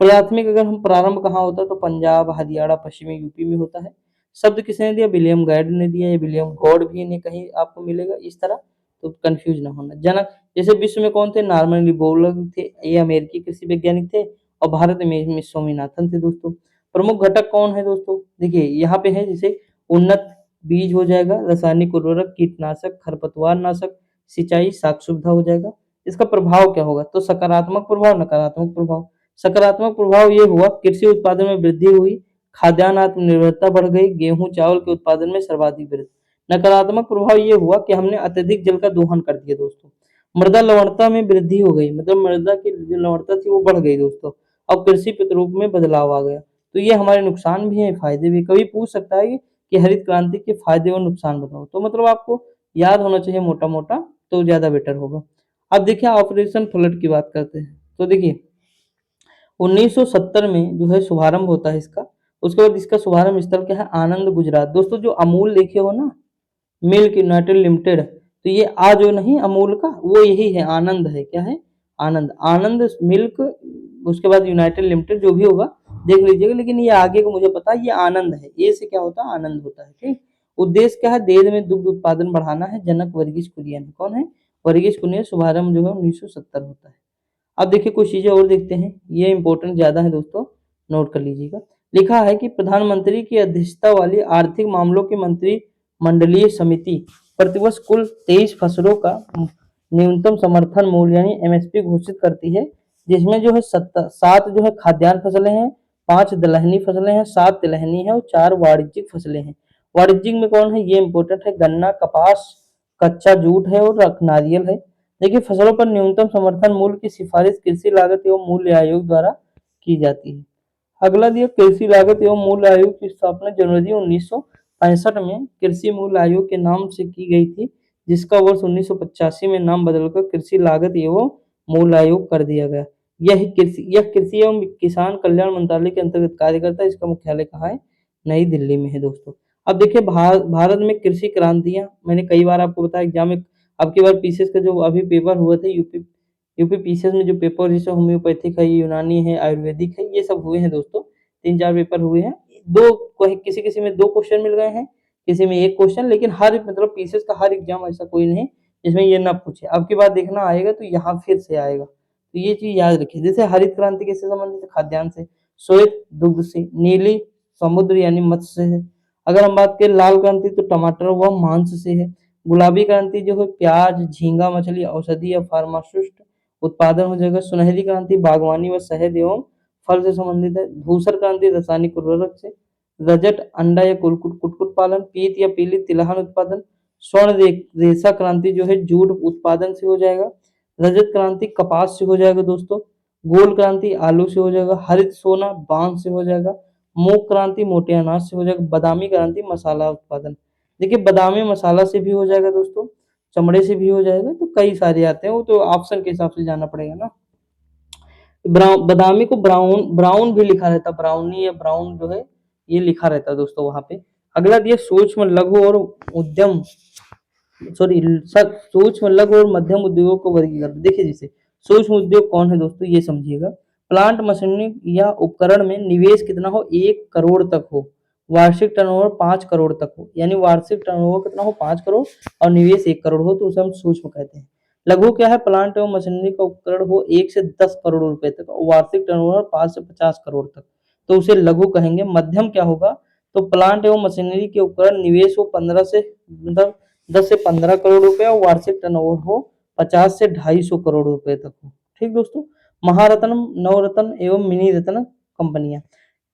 प्राथमिक अगर हम प्रारंभ कहाँ होता है तो पंजाब, हरियाणा, पश्चिमी यूपी में होता है। शब्द किसने दिया? विलियम गाइड ने दिया, या विलियम गॉड भी इन्हें कहीं आपको मिलेगा इस तरह, तो कंफ्यूज ना होना। जनक जैसे विश्व में कौन थे? नॉर्मन बोरलॉग थे, ये अमेरिकी कृषि वैज्ञानिक थे, और भारत में स्वामीनाथन थे दोस्तों। प्रमुख घटक कौन है दोस्तों? देखिए यहाँ पे है जैसे उन्नत बीज हो जाएगा, रासायनिक उर्वरक, कीटनाशक, खरपतवार नाशक, सिंचाई, साख सुविधा हो जाएगा। इसका प्रभाव क्या होगा? तो सकारात्मक प्रभाव, नकारात्मक प्रभाव। सकारात्मक प्रभाव ये हुआ कृषि उत्पादन में वृद्धि हुई, खाद्यान्न आत्मनिर्भरता बढ़ गई, गेहूं चावल के उत्पादन में सर्वाधिक वृद्धि। नकारात्मक प्रभाव ये हुआ कि हमने अत्यधिक जल का दोहन कर दिया दोस्तों। मृदा लवणता में वृद्धि हो गई, मतलब मृदा की जो लवणता थी वो बढ़ गई दोस्तों। अब कृषि प्रतिरूप में बदलाव आ गया। तो ये हमारे नुकसान भी हैं, फायदे भी। कभी पूछ सकता है कि हरित क्रांति के फायदे और नुकसान बताओ, तो मतलब आपको याद होना चाहिए मोटा मोटा, तो ज्यादा बेटर होगा। अब देखिए ऑपरेशन फ्लड की बात करते हैं, तो देखिए 1970 में जो है शुभारंभ होता है इसका। उसके बाद इसका शुभारंभ स्थल क्या है? आनंद गुजरात। दोस्तों जो अमूल देखे हो ना, मिल्क यूनाइटेड लिमिटेड, तो ये आ जो नहीं अमूल का, वो यही है, आनंद है। क्या है? आनंद। आनंद मिल्क, उसके बाद यूनाइटेड लिमिटेड, जो भी होगा देख लीजिएगा, लेकिन ये आगे को मुझे पता है, ये आनंद है। ए से क्या होता है? आनंद होता है। ठीक। उद्देश्य क्या है? देश में दुग्ध उत्पादन बढ़ाना है। जनक वर्गीज कुरियन। कौन है? वर्गीज कुरियन। शुभारंभ जो है 1970 होता है। अब देखिए कुछ चीजें और देखते हैं, ये इंपॉर्टेंट ज्यादा है दोस्तों, नोट कर लीजिएगा। लिखा है कि प्रधानमंत्री की अध्यक्षता वाली आर्थिक मामलों की मंत्री मंडलीय समिति प्रतिवर्ष कुल 23 फसलों का न्यूनतम समर्थन मूल्य यानी एमएसपी घोषित करती है, जिसमें जो है 7 जो है खाद्यान्न फसलें हैं, 5 दलहनी फसलें हैं, 7 तिलहनी है और 4 वाणिज्यिक फसलें हैं। वाणिज्यिक में कौन है? ये इंपॉर्टेंट है, गन्ना, कपास, कच्चा जूट है और नारियल है। देखिए फसलों पर न्यूनतम समर्थन मूल्य की सिफारिश कृषि लागत एवं मूल्य आयोग द्वारा की जाती है। अगला दिया कृषि लागत एवं मूल्य आयोग की स्थापना जनवरी 1965 में कृषि मूल्य आयोग के नाम से की गई थी, जिसका वर्ष 1985 में नाम बदलकर कृषि लागत एवं मूल्य आयोग कर दिया गया। यह कृषि एवं किसान कल्याण मंत्रालय के अंतर्गत कार्य करता है। इसका मुख्यालय कहाँ है? नई दिल्ली में है दोस्तों। अब देखिए भारत में कृषि क्रांतियां, मैंने कई बार आपको बताया एग्जाम में। अब की बार पीसीएस का जो अभी पेपर हुआ था, यूपी पीसीएस में जो पेपर जैसे होम्योपैथिक है, यूनानी है, आयुर्वेदिक है, ये सब हुए हैं दोस्तों। 3-4 पेपर हुए हैं। दो किसी किसी में 2 क्वेश्चन मिल गए हैं, किसी में 1 क्वेश्चन, लेकिन हर मतलब पीसीएस का हर एग्जाम ऐसा कोई नहीं जिसमें ये ना पूछे। अब की बार देखना आएगा तो यहाँ फिर से आएगा, तो ये चीज याद रखिए। जैसे हरित क्रांति किससे संबंधित है? खाद्यान्न से। श्वेत दुग्ध से। नीली समुद्र यानी मत्स्य से है। अगर हम बात करें लाल क्रांति तो टमाटर व मांस से है। गुलाबी क्रांति जो है प्याज, झींगा मछली, औषधि या फार्मास्यूटिकल उत्पादन हो जाएगा। सुनहरी क्रांति बागवानी व शहद एवं फल से संबंधित है। धूसर क्रांति रासायनिक उर्वरक से। रजत अंडा या कुक्कुट पालन। पीत या पीली तिलहन उत्पादन। स्वर्ण रेशा क्रांति जो है जूट उत्पादन से हो जाएगा। रजत क्रांति कपास से हो जाएगा दोस्तों। गोल क्रांति आलू से हो जाएगा। हरित सोना बांस से हो जाएगा। मूंग क्रांति मोटे अनाज से हो जाएगा। बादामी क्रांति मसाला उत्पादन। देखिए बादामी मसाला से भी हो जाएगा दोस्तों, चमड़े से भी हो जाएगा, तो कई सारे आते हैं, वो तो ऑप्शन के हिसाब से जाना पड़ेगा ना। बादामी को ब्राउन ब्राउन भी लिखा रहता, ब्राउनी या ब्राउन जो है ये लिखा रहता है दोस्तों वहां पे। अगला दिया सूक्ष्म लघु और उद्यम सॉरी सूक्ष्म लघु और मध्यम उद्योगों को वर्गीकरण। देखिए जैसे सूक्ष्म उद्योग कौन है दोस्तों, ये समझिएगा। प्लांट मशीनरी या उपकरण में निवेश कितना हो? 1 करोड़ तक हो। वार्षिक टर्नओवर 5 करोड़ तक हो, यानी वार्षिक टर्नओवर कितना हो? 5 करोड़, और निवेश 1 करोड़ हो, तो उसे हम सूक्ष्म कहते हैं। लघु क्या है? प्लांट एवं मशीनरी का उपकरण हो 1 से 10 करोड़ रुपए तक, वार्षिक टर्नओवर 5 से 50 करोड़ तक, तो उसे लघु कहेंगे। मध्यम क्या होगा? तो प्लांट एवं मशीनरी के उपकरण निवेश हो 15 से मतलब 10 से 15 करोड़ रुपए और वार्षिक टर्नओवर हो 50 से 250 करोड़ रुपए तक हो। ठीक दोस्तों। महारत्न, नवरत्न एवं मिनी रत्न कंपनियां।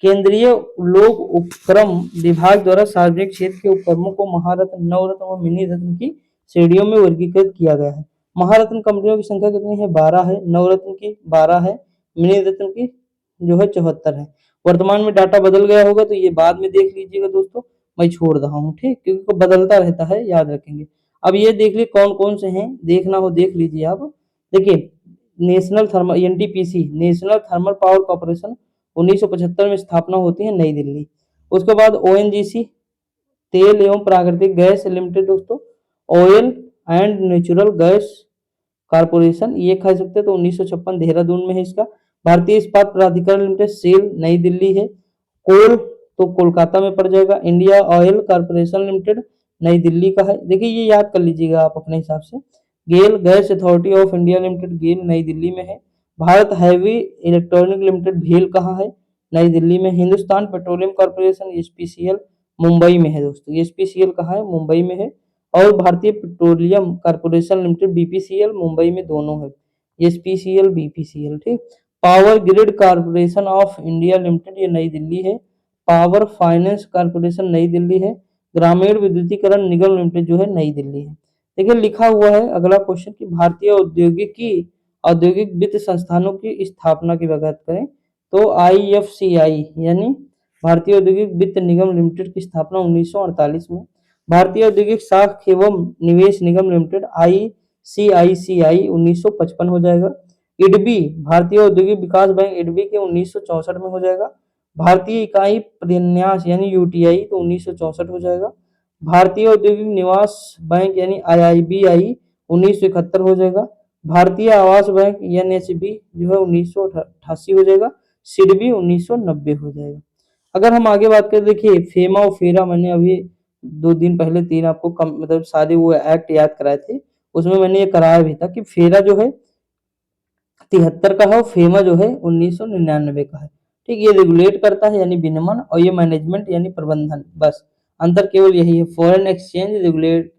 केंद्रीय लोक उपक्रम विभाग द्वारा सार्वजनिक क्षेत्र के उपक्रमों को महारत्न, नवरत्न और मिनी रत्न की श्रेणियों में वर्गीकृत किया गया है। महारत्न कंपनियों की संख्या कितनी है? 12 है। नवरत्न की 12 है। मिनी रत्न की जो है 74 है। वर्तमान में डाटा बदल गया होगा तो ये बाद में देख लीजिएगा दोस्तों, मैं छोड़ रहा हूँ, ठीक, क्योंकि बदलता रहता है, याद रखेंगे। अब ये देख लीजिए कौन कौन से हैं, देखना हो देख लीजिए आप। देखिए national thermal NTPC national thermal power corporation 1975 में स्थापना होती है, नई दिल्ली। उसके बाद ओएनजीसी तेल एवं प्राकृतिक गैस लिमिटेड दोस्तों। Oil and natural gas corporation, ये खा सकते हैं, तो 1956 देहरादून में है इसका। भारतीय इस्पात प्राधिकरण लिमिटेड सेल नई दिल्ली है। कोल तो कोलकाता में पड़ जाएगा। इंडिया ऑयल कारपोरेशन लिमिटेड नई दिल्ली का है। देखिए ये याद कर लीजिएगा आप अपने हिसाब से। GAIL gas authority of India limited GAIL New Delhi में है। भारत हैवी इलेक्ट्रॉनिक लिमिटेड भेल कहाँ है? नई दिल्ली में। Hindustan petroleum corporation HPCL Mumbai में है दोस्तों। एचपीसीएल कहाँ है? मुंबई में है। और भारतीय petroleum corporation limited BPCL Mumbai में दोनों है। एचपीसीएल बीपीसीएल ठीक। Power grid corporation of India limited ये नई दिल्ली है। पावर फाइनेंस कॉर्पोरेशन नई दिल्ली है। ग्रामीण विद्युतीकरण निगम लिमिटेड जो है नई दिल्ली है। देखिए लिखा हुआ है अगला क्वेश्चन की भारतीय औद्योगिक वित्त संस्थानों की स्थापना की बात करें तो आईएफसीआई यानी भारतीय औद्योगिक वित्त निगम लिमिटेड की स्थापना 1948 में। भारतीय औद्योगिक साख एवं निवेश निगम लिमिटेड आईसीआईसीआई 1955 हो जाएगा। इडबी भारतीय औद्योगिक विकास बैंक इडबी के 1964 में हो जाएगा। भारतीय इकाई प्रन्यास यानी यूटीआई तो 1964 हो जाएगा। भारतीय औद्योगिक निवास बैंक यानी आईआईबीआई 1971 हो जाएगा। भारतीय आवास बैंक एनएचबी जो है 1988 हो जाएगा। सिडबी 1990 हो जाएगा। अगर हम आगे बात करें देखिए फेमा और फेरा मैंने अभी 2 दिन पहले 3 आपको मतलब सारे वो एक्ट याद कराए थे, उसमें मैंने ये कराया भी था कि फेरा जो है 73 का है और फेमा जो है 1999 का है। ठीक, ये रेगुलेट करता है यानी विनियमन और ये मैनेजमेंट यानी प्रबंधन, बस अंतर केवल यही है। फॉरेन एक्सचेंज रेगुलेट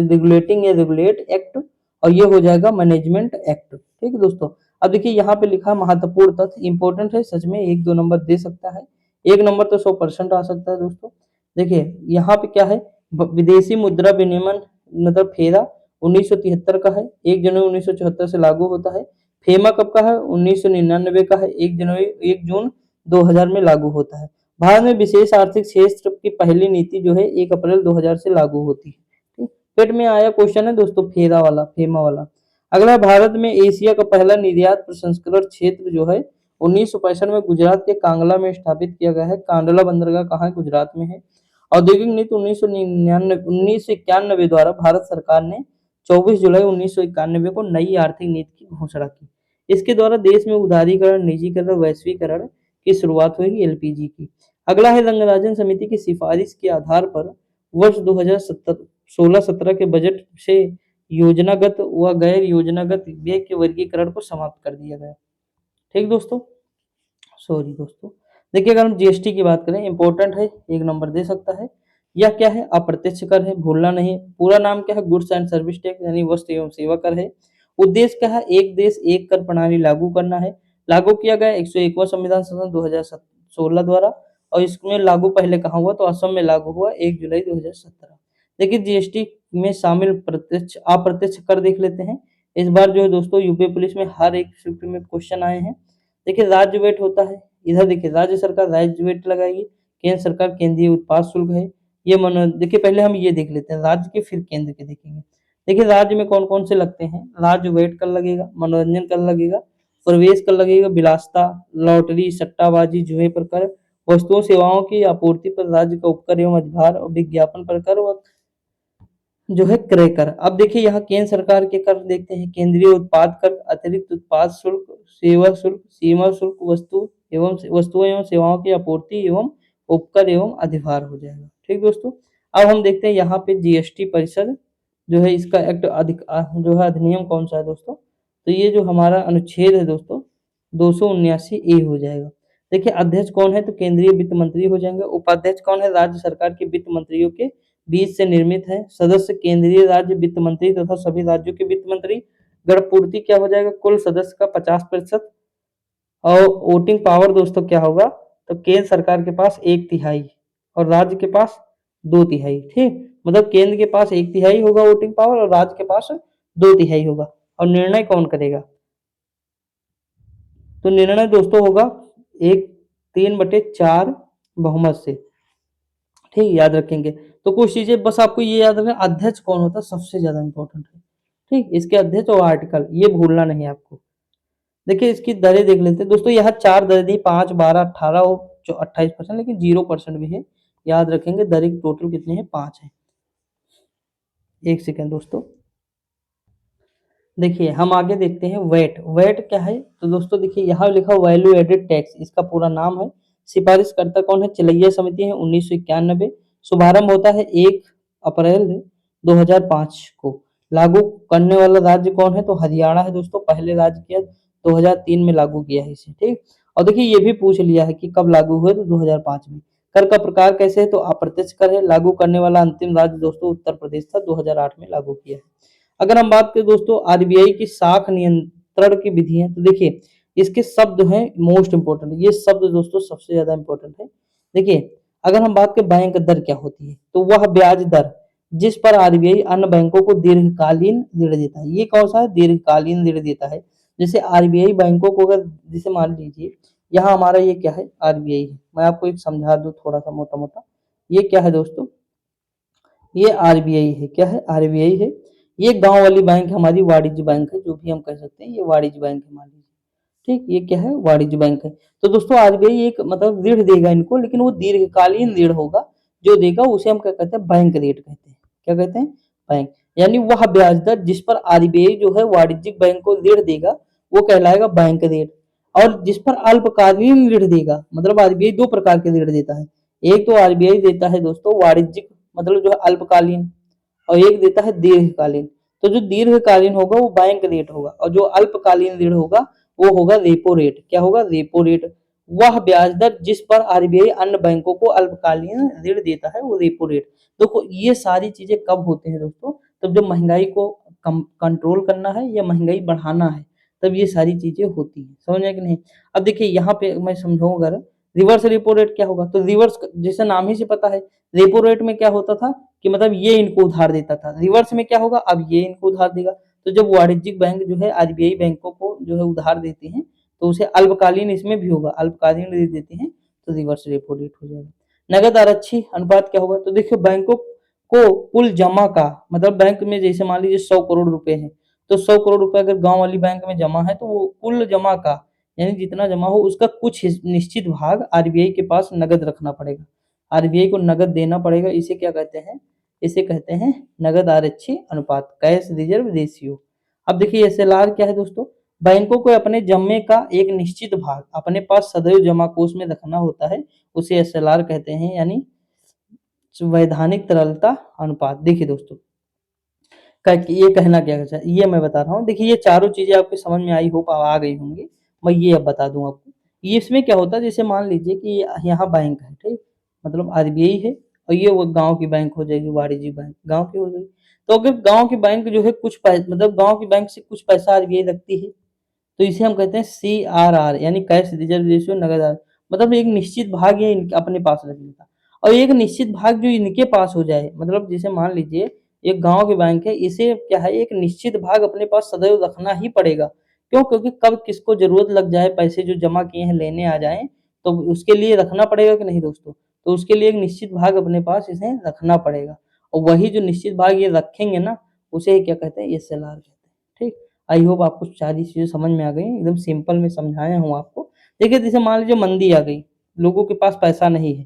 रेगुलेटिंग या रेगुलेट एक्ट और ये हो जाएगा मैनेजमेंट एक्ट। ठीक है दोस्तों। अब देखिए यहाँ पे लिखा महत्वपूर्ण तथ्य इंपॉर्टेंट है सच में, 1-2 नंबर दे सकता है, 1 नंबर तो 100% आ सकता है दोस्तों। देखिए यहाँ पे क्या है, विदेशी मुद्रा विनिमय मतलब फेरा 1973 का है, 1 जनवरी 1974 से लागू होता है। फेमा कब का है? 1999 का है, 1 जून 2000 में लागू होता है। भारत में विशेष आर्थिक क्षेत्र की पहली नीति जो है 1 अप्रैल 2000 से लागू होती है। ठीक, पेट में आया क्वेश्चन है दोस्तों फेमा वाला। अगला, भारत में एशिया का पहला निर्यात प्रसंस्करण क्षेत्र जो है 1965 में गुजरात के कांगला में स्थापित किया गया है। कांडला बंदरगाह कहाँ है? गुजरात में है। औद्योगिक नीति 1991 द्वारा भारत सरकार ने 24 जुलाई 1991 को नई आर्थिक नीति की घोषणा की। इसके द्वारा देश में उदारीकरण, निजीकरण और वैश्वीकरण की शुरुआत हुई एलपीजी की। अगला है रंगराजन समिति की सिफारिश के आधार पर वर्ष 2016-17 के बजट से योजनागत व गैर योजनागत व्यय के वर्गीकरण को समाप्त कर दिया गया। ठीक दोस्तों, सॉरी दोस्तों। देखिए अगर हम जीएसटी की बात करें, इंपॉर्टेंट है, 1 नंबर दे सकता है। यह क्या है? अप्रत्यक्ष कर है, भूलना नहीं। पूरा नाम क्या है? गुड्स एंड सर्विस टैक्स यानी वस्तु एवं सेवा कर है। उद्देश्य क्या है? एक देश एक कर प्रणाली लागू करना है। लागू किया गया 101वां संविधान संशोधन 2016 द्वारा और इसमें लागू पहले कहाँ हुआ? तो असम में लागू हुआ 1 जुलाई 2017। देखिए जीएसटी में शामिल प्रत्यक्ष अप्रत्यक्ष कर देख लेते हैं। इस बार जो है दोस्तों यूपी पुलिस में हर एक शिफ्ट में क्वेश्चन आए हैं। देखिए राज्य वेट होता है, इधर देखिए राज्य सरकार राज्य वेट लगाएगी, केंद्र सरकार केंद्रीय उत्पाद शुल्क है। ये देखिए पहले हम ये देख लेते हैं राज्य के, फिर केंद्र के देखेंगे। देखिए राज्य में कौन कौन से लगते हैं? राज्य वेट कर लगेगा, मनोरंजन कर लगेगा, प्रवेश कर लगेगा, विलासता, लॉटरी, सट्टाबाजी, जुए पर कर, वस्तुओं सेवाओं की आपूर्ति पर राज्य का उपकर एवं अधिभार और विज्ञापन पर कर व जो है क्रय कर। अब देखिए यहाँ केंद्र सरकार के कर देखते हैं, केंद्रीय उत्पाद कर, अतिरिक्त उत्पाद शुल्क, सेवा शुल्क, सीमा शुल्क, वस्तुओं एवं सेवाओं की आपूर्ति एवं उपकर एवं अधिभार हो जाएगा। ठीक दोस्तों। अब हम देखते हैं यहाँ पे जीएसटी परिषद जो है इसका एक्ट जो है अधिनियम कौन सा है दोस्तों? तो ये जो हमारा अनुच्छेद है दोस्तों 279 ए हो जाएगा। देखिए अध्यक्ष कौन है? तो केंद्रीय वित्त मंत्री हो जाएंगे। उपाध्यक्ष कौन है? राज्य सरकार के वित्त मंत्रियों के बीच से निर्मित है। सदस्य केंद्रीय राज्य वित्त मंत्री तथा सभी राज्यों के वित्त मंत्री। गणपूर्ति क्या हो जाएगा? कुल सदस्य का 50%। और वोटिंग पावर दोस्तों क्या होगा? तो केंद्र सरकार के पास 1/3 और राज्य के पास 2/3। ठीक, मतलब केंद्र के पास 1/3 होगा वोटिंग पावर और राज्य के पास 2/3 होगा। और निर्णय कौन करेगा? तो निर्णय दोस्तों होगा 3/4 बहुमत से। ठीक, याद रखेंगे। तो कुछ चीजें बस आपको ये याद रखना, अध्यक्ष कौन होता है सबसे ज्यादा इंपॉर्टेंट है। ठीक, इसके अध्यक्ष और आर्टिकल ये भूलना नहीं आपको। देखिए इसकी दरें देख लेते हैं दोस्तों। यहाँ 4 दरें दी, 5, 12, 18 और 28%, लेकिन 0% भी है। याद रखेंगे दरें टोटल कितनी है? 5 है। एक सेकंड दोस्तों। देखिए हम आगे देखते हैं वैट। वैट क्या है? तो दोस्तों देखिए यहाँ लिखा वैल्यू एडेड टैक्स, इसका पूरा नाम है। सिफारिशकर्ता कौन है? चलैया समिति है 1991। शुभारंभ होता है 1 अप्रैल 2005 को। लागू करने वाला राज्य कौन है? तो हरियाणा है दोस्तों, पहले राज्य किया 2003 में लागू किया है इसे, ठीक। और देखिए ये भी पूछ लिया है कि कब लागू हुए, तो 2005 में। कर का प्रकार कैसे है? तो अप्रत्यक्ष कर है। लागू करने वाला अंतिम राज्य दोस्तों उत्तर प्रदेश था, 2008 में लागू किया है। अगर हम बात करें दोस्तों आरबीआई की साख नियंत्रण की विधि है, तो देखिए इसके शब्द हैं मोस्ट इंपोर्टेंट, ये शब्द दोस्तों सबसे ज्यादा इंपॉर्टेंट है। देखिए अगर हम बात करें बैंक दर क्या होती है, तो वह ब्याज दर जिस पर आरबीआई अन्य बैंकों को दीर्घकालीन ऋण देता है। ये कौन सा है? दीर्घकालीन ऋण देता है। जैसे आरबीआई बैंकों को अगर जैसे मान लीजिए यहाँ हमारा ये क्या है? आरबीआई है। मैं आपको एक समझा दूं थोड़ा सा मोटा मोटा। ये क्या है दोस्तों? ये आरबीआई है। क्या है? आरबीआई है। ये गांव वाली बैंक हमारी वाणिज्य बैंक है, जो भी हम कह सकते हैं, ये वाणिज्य बैंक है मान लीजिए, ठीक। ये क्या है? वाणिज्य बैंक है। तो दोस्तों आरबीआई एक मतलब ऋण देगा इनको, लेकिन वो दीर्घकालीन ऋण होगा जो देगा, उसे हम क्या कहते हैं? बैंक रेट कहते हैं। क्या कहते हैं? बैंक। यानी वह ब्याज दर जिस पर आरबीआई जो है वाणिज्यिक बैंक को ऋण देगा, वो कहलाएगा बैंक रेट। और जिस पर अल्पकालीन ऋण देगा, मतलब आरबीआई दो प्रकार के ऋण देता है। एक तो आरबीआई देता है दोस्तों वाणिज्यिक, मतलब जो है अल्पकालीन, और एक देता है दीर्घकालीन। तो जो दीर्घकालीन होगा वो बैंक रेट होगा, और जो अल्पकालीन ऋण होगा वो होगा रेपो रेट। क्या होगा? Repo rate. वह ब्याज दर जिस पर आरबीआई अन्य बैंकों को अल्पकालीन ऋण देता है, वो रेपो रेट। देखो ये सारी चीजें कब होते हैं दोस्तों? तब जब महंगाई को कम कंट्रोल करना है या महंगाई बढ़ाना है, तब ये सारी चीजें होती है। समझ में कि नहीं? अब देखिए यहाँ पे मैं समझाऊंगा, रिवर्स रेपो रेट क्या होगा? तो रिवर्स जैसे नाम ही से पता है, रेपो रेट में क्या होता था कि मतलब ये इनको उधार देता था। रिवर्स में क्या होगा? अब ये इनको उधार देगा। तो जब वाणिज्यिक बैंक जो है आरबीआई बैंकों को जो है उधार देते हैं, तो उसे अल्पकालीन इसमें भी होगा, अल्पकालीन ऋण देते हैं, तो रिवर्स रेपो रेट हो जाएगा। नगद आरक्षी अनुपात क्या होगा? तो देखियो बैंकों को कुल जमा का, मतलब बैंक में जैसे मान लीजिए 100 करोड़ रुपए है, तो 100 करोड़ रुपए अगर गांव वाली बैंक में जमा है, तो वो कुल जमा का, यानी जितना जमा हो उसका कुछ निश्चित भाग आरबीआई के पास नगद रखना पड़ेगा। आरबीआई को नगद देना पड़ेगा। इसे क्या कहते हैं? इसे कहते हैं नगद आरक्षी अनुपात, कैश रिजर्व रेशियो। अब देखिए एसएलआर क्या है दोस्तों? बैंकों को अपने जमे का एक निश्चित भाग अपने पास सदैव जमा कोष में रखना होता है, उसे एसएलआर कहते हैं, यानी वैधानिक तरलता अनुपात। देखिए दोस्तों ये कहना क्या है, ये मैं बता रहा हूँ। देखिए ये चारों चीजें आपके समझ में आई, होप आ गई होंगी। मैं ये अब बता दूं आपको। ये इसमें क्या होता है, जैसे मान लीजिए कि यहाँ बैंक है, ठीक, मतलब आरबीआई है, और ये वो गांव की बैंक हो जाएगी, वाणिज्यिक बैंक गांव की हो गई। तो अगर गांव की बैंक जो है कुछ पैसा, मतलब गांव की बैंक से कुछ पैसा आरबीआई रखती है, तो इसे हम कहते हैं सीआरआर, यानी कैश रिजर्व रेशियो, नगद आर। मतलब एक निश्चित भाग ये अपने पास रख लेता, और एक निश्चित भाग जो इनके पास हो जाए, मतलब जैसे मान लीजिए एक गांव की बैंक है, इसे क्या है, एक निश्चित भाग अपने पास सदैव रखना ही पड़ेगा। क्यों? क्योंकि कब किसको जरूरत लग जाए, पैसे जो जमा किए हैं लेने आ जाए, तो उसके लिए रखना पड़ेगा कि नहीं दोस्तों? तो उसके लिए एक निश्चित भाग अपने पास इसे रखना पड़ेगा, और वही जो निश्चित भाग ये रखेंगे ना, उसे क्या कहते हैं? एसएलआर कहते हैं, ठीक। आई होप आपको सारी चीजें समझ में आ गई, एकदम सिंपल में समझाया हूँ आपको। देखिए जैसे मान लीजिए मंदी आ गई, लोगों के पास पैसा नहीं है,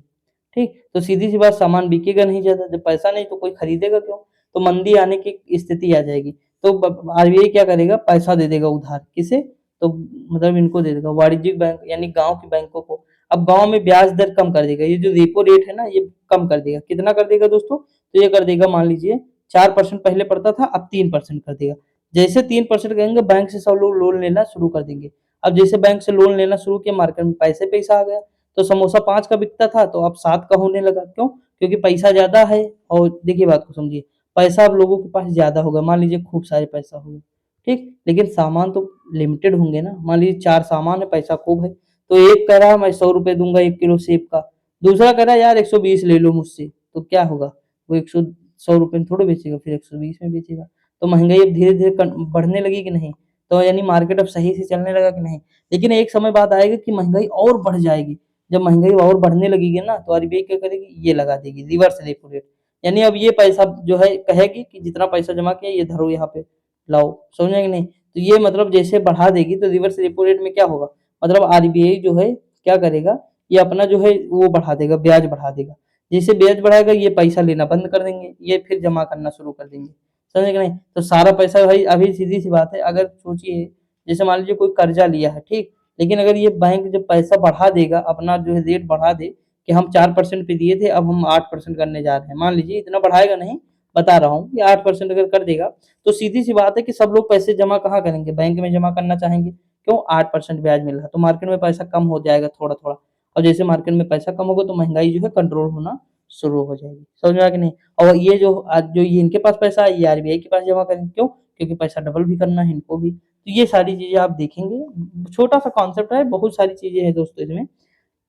ठीक, तो सीधी सी बात सामान बिकेगा नहीं ज्यादा, जब पैसा नहीं तो कोई खरीदेगा क्यों? तो मंदी आने की स्थिति आ जाएगी। तो आरबीआई क्या करेगा? पैसा दे देगा उधार, किसे? तो मतलब इनको दे देगा, वाणिज्यिक बैंक यानी गांव की बैंकों को। अब गांव में ब्याज दर कम कर देगा, ये जो रेपो रेट है ना, ये कम कर देगा। कितना कर देगा दोस्तों? तो ये कर देगा, मान लीजिए 4% पहले पड़ता था, अब 3% कर देगा। जैसे 3% कहेंगे, बैंक से सब लोग लोन लेना शुरू कर देंगे। अब जैसे बैंक से लोन लेना शुरू किया, मार्केट में पैसे पैसा आ गया, तो समोसा 5 का बिकता था, तो अब 7 का होने लगा। क्यों? क्योंकि पैसा ज्यादा है। और देखिए बात को समझिए, पैसा अब लोगों के पास ज्यादा होगा, मान लीजिए खूब सारे पैसा होगा, ठीक, लेकिन सामान तो लिमिटेड होंगे ना। मान लीजिए 4 सामान है, पैसा खूब है, तो एक कह रहा मैं 100 रुपए दूंगा 1 किलो सेब का, दूसरा कह रहा यार 120 ले लो मुझसे, तो क्या होगा? वो 100 रुपए में थोड़ा बेचेगा, फिर 120 में बेचेगा। तो महंगाई अब धीरे धीरे बढ़ने लगी कि नहीं? तो यानी मार्केट अब सही से चलने लगा कि नहीं? लेकिन एक समय बाद आएगा कि महंगाई और बढ़ जाएगी। जब महंगाई और बढ़ने लगेगी ना, तो आरबीआई क्या करेगी? ये लगा देगी रिवर्स रेपो रेट। यानी अब ये पैसा जो है कहेगी कि जितना पैसा जमा किया ये धरो यहाँ पे लाओ। समझ में कि नहीं? तो ये मतलब जैसे बढ़ा देगी, तो रिवर्स रेपो रेट में क्या होगा? मतलब आरबीआई जो है क्या करेगा? ये अपना जो है वो बढ़ा देगा, ब्याज बढ़ा देगा। जैसे ब्याज बढ़ाएगा ये पैसा लेना बंद कर देंगे, ये फिर जमा करना शुरू कर देंगे, समझे कि नहीं? तो सारा पैसा भाई अभी सीधी सी बात है, अगर सोचिए जैसे मान लीजिए कोई कर्जा लिया है, ठीक, लेकिन अगर ये बैंक जब पैसा बढ़ा देगा, अपना जो है रेट बढ़ा दे कि हम 4% पे दिए थे, अब हम 8% करने जा रहे हैं, मान लीजिए इतना बढ़ाएगा नहीं, बता रहा हूँ, ये 8% अगर कर देगा, तो सीधी सी बात है कि सब लोग पैसे जमा कहाँ करेंगे, बैंक में जमा करना चाहेंगे। क्यों? 8% ब्याज मिल रहा है, तो मार्केट में पैसा कम हो जाएगा थोड़ा थोड़ा, और जैसे मार्केट में पैसा कम होगा तो महंगाई जो है कंट्रोल होना शुरू हो जाएगी, समझ में आया कि नहीं? और ये जो आज जो ये इनके पास पैसा है, ये आरबीआई के पास जमा करेंगे, क्यों? क्योंकि पैसा डबल भी करना है इनको भी। तो ये सारी चीजें आप देखेंगे, छोटा सा कॉन्सेप्ट है, बहुत सारी चीजें हैं दोस्तों इसमें,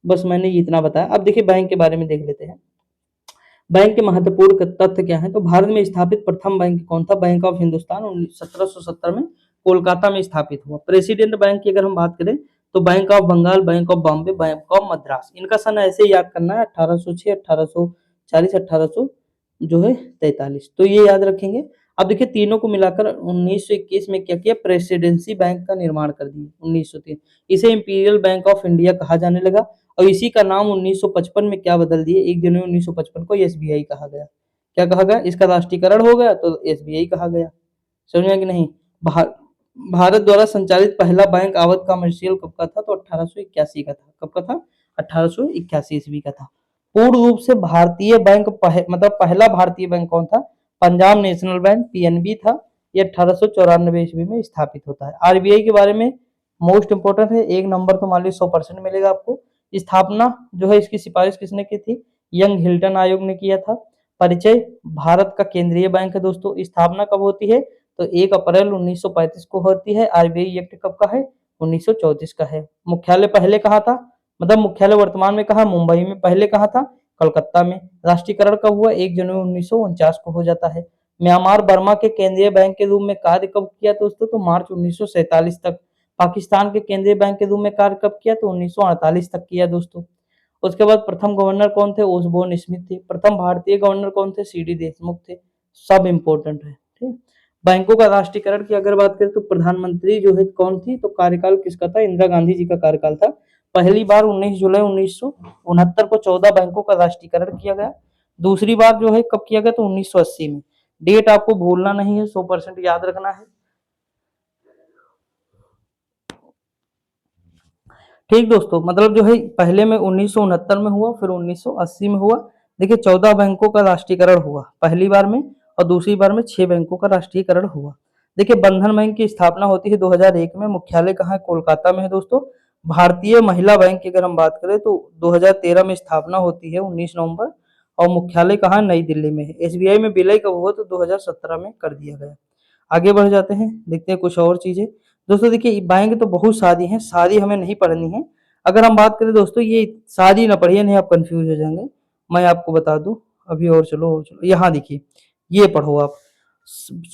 बस मैंने ये इतना बताया। अब देखिए बैंक के बारे में देख लेते हैं। बैंक के महत्वपूर्ण तथ्य क्या है? तो भारत में स्थापित प्रथम बैंक कौन था? बैंक ऑफ हिंदुस्तान 1770 में कोलकाता में स्थापित हुआ। प्रेसिडेंट बैंक की अगर हम बात करें तो bank of Bengal, bank of Bombay, bank of Madras. इनका सन ऐसे ही याद करना है, 1806, 1840, 1800 जो है 43, तो ये याद रखेंगे। अब देखिए तीनों को मिलाकर 1921 में क्या किया? प्रेसिडेंसी बैंक का निर्माण कर दिया 1903। इसे इंपीरियल बैंक ऑफ इंडिया कहा जाने लगा, और इसी का नाम 1955 में क्या बदल दिए? 1 जनवरी 1955 को एसबीआई कहा गया। क्या कहा गया? इसका राष्ट्रीयकरण हो गया तो एसबीआई कहा गया, समझ में आया कि नहीं? भारत द्वारा संचालित पहला बैंक अवध कमर्शियल कब का था? तो 1881 का था। कब का था? 1881 ईस्वी का था। पूर्ण रूप से भारतीय बैंक मतलब पहला भारतीय बैंक कौन था? पंजाब नेशनल बैंक, पीएनबी था। ये 1894 ईस्वी में स्थापित होता है। आरबीआई के बारे में मोस्ट इंपोर्टेंट है, एक नंबर तो मान लीजिए 100% मिलेगा आपको। स्थापना जो है इसकी सिफारिश किसने की थी? यंग हिल्टन आयोग ने किया था। परिचय भारत का केंद्रीय बैंक है दोस्तों। स्थापना कब होती है? तो 1 अप्रैल 1935 को होती है। आरबीआई एक्ट कब का है? 1934 का है। मुख्यालय पहले कहाँ था? मतलब मुख्यालय वर्तमान में कहाँ? मुंबई में। पहले कहाँ था? कलकत्ता में। राष्ट्रीयकरण कब हुआ? 1 जनवरी 1949 को हो जाता है। म्यांमार बर्मा के केंद्रीय बैंक के रूप में कार्य कब किया दोस्तों? तो मार्च 1947 तक। पाकिस्तान के केंद्रीय बैंक के रूप में कार्य कब किया? तो 1948 तक किया दोस्तों। उसके बाद प्रथम गवर्नर कौन थे? ओसबोर्न स्मिथ थे। प्रथम भारतीय गवर्नर कौन थे? सीडी देशमुख थे। सब इंपॉर्टेंट है, ठीक। बैंकों का राष्ट्रीयकरण की अगर बात करें तो प्रधानमंत्री जो है कौन थी? तो कार्यकाल किसका था? इंदिरा गांधी जी का कार्यकाल था। पहली बार 19 जुलाई 1969 को 14 बैंकों का राष्ट्रीयकरण किया गया। दूसरी बार जो है कब किया गया? तो 1980 में। डेट आपको भूलना नहीं है, 100% याद रखना है, ठीक दोस्तों। मतलब जो है पहले में 1969 में हुआ, फिर 1980 में हुआ। देखिए 14 बैंकों का राष्ट्रीयकरण हुआ पहली बार में, और दूसरी बार में 6 बैंकों का राष्ट्रीयकरण हुआ। देखिए बंधन बैंक की स्थापना होती है 2001 में। मुख्यालय कहाँ है? कोलकाता में है दोस्तों। भारतीय महिला बैंक की अगर हम बात करें तो 2013 में स्थापना होती है 19 नवंबर, और मुख्यालय कहाँ? नई दिल्ली में है। एसबीआई में विलय कब हुआ? तो 2017 में कर दिया गया। आगे बढ़ जाते हैं, देखते हैं कुछ और चीजें। दोस्तों देखिए बैंक तो बहुत सारी हैं, सारी हमें नहीं पढ़नी है। अगर हम बात करें दोस्तों, ये सारी ना पढ़िए, नहीं आप कंफ्यूज हो जाएंगे। मैं आपको बता दूं अभी, और चलो यहाँ देखिए, ये पढ़ो आप।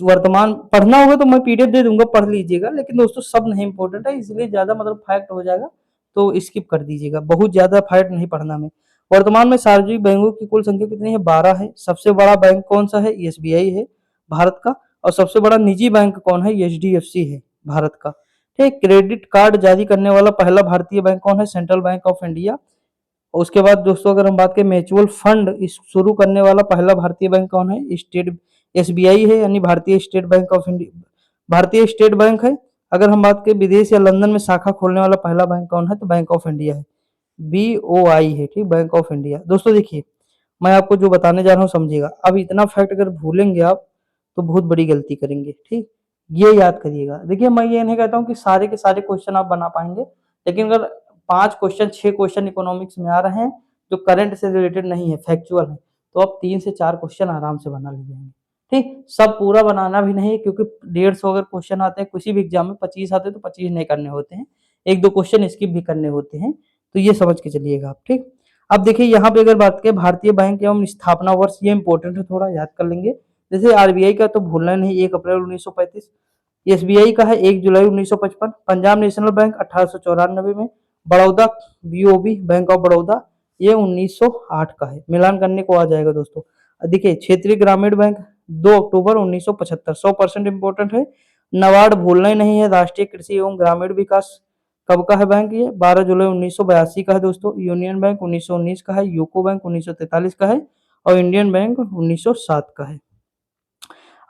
वर्तमान पढ़ना होगा तो मैं पीडीएफ दे दूंगा, पढ़ लीजिएगा, लेकिन दोस्तों सब नहीं इंपॉर्टेंट है, इसलिए ज्यादा मतलब फैक्ट हो जाएगा तो स्किप कर दीजिएगा, बहुत ज्यादा फैक्ट नहीं पढ़ना में। वर्तमान में सार्वजनिक बैंकों की कुल संख्या कितनी है? 12 है। सबसे बड़ा बैंक कौन सा है? एसबीआई है भारत का। और सबसे बड़ा निजी बैंक कौन है? एचडीएफसी है भारत का। ठीक। क्रेडिट कार्ड जारी करने वाला पहला भारतीय बैंक कौन है? Central bank of India. उसके बाद दोस्तों अगर हम बात करें म्यूचुअल फंड शुरू करने वाला पहला भारतीय बैंक कौन है? स्टेट एसबीआई है, यानी भारतीय स्टेट बैंक ऑफ इंडिया, भारतीय स्टेट बैंक है। अगर हम बात करें विदेश या लंदन में शाखा खोलने वाला पहला बैंक कौन है? तो बैंक ऑफ इंडिया है, बीओआई है, ठीक, बैंक ऑफ इंडिया। दोस्तों देखिए मैं आपको जो बताने जा रहा हूँ समझिएगा। अब इतना फैक्ट अगर भूलेंगे आप तो बहुत बड़ी गलती करेंगे, ठीक। ये याद करिएगा। देखिए मैं ये नहीं कहता हूँ कि सारे के सारे क्वेश्चन आप बना पाएंगे, लेकिन अगर 5 क्वेश्चन 6 क्वेश्चन इकोनॉमिक्स में आ रहे हैं जो करंट से रिलेटेड नहीं है, फैक्चुअल है, तो आप 3 से 4 क्वेश्चन आराम से बना लीजिएंगे, ठीक। सब पूरा बनाना भी नहीं है, क्योंकि 150 अगर क्वेश्चन आते हैं किसी भी एग्जाम में, 25 आते हैं तो 25 नहीं करने होते हैं, 1-2 क्वेश्चन स्किप भी करने होते हैं, तो ये समझ के चलिएगा आप, ठीक। अब देखिए यहाँ पे अगर बात करें भारतीय बैंक एवं स्थापना वर्ष, ये इंपॉर्टेंट है, थोड़ा याद कर लेंगे। जैसे आरबीआई का तो भूलना नहीं, 1 अप्रैल 1935। एसबीआई का है 1 जुलाई 1955। पंजाब नेशनल बैंक 1894 में। Baroda BOB, bank of Baroda, ये 1908 का है। मिलान करने को आ जाएगा दोस्तों। देखिए क्षेत्रीय ग्रामीण बैंक 2 अक्टूबर 1975, 100% इंपॉर्टेंट है। नबार्ड भूलना ही नहीं है, राष्ट्रीय कृषि एवं ग्रामीण विकास कब का है बैंक ये? 12 जुलाई 1982 का है दोस्तों। यूनियन बैंक 1919 का है, यूको बैंक 1943 का है और इंडियन बैंक 1907 का है।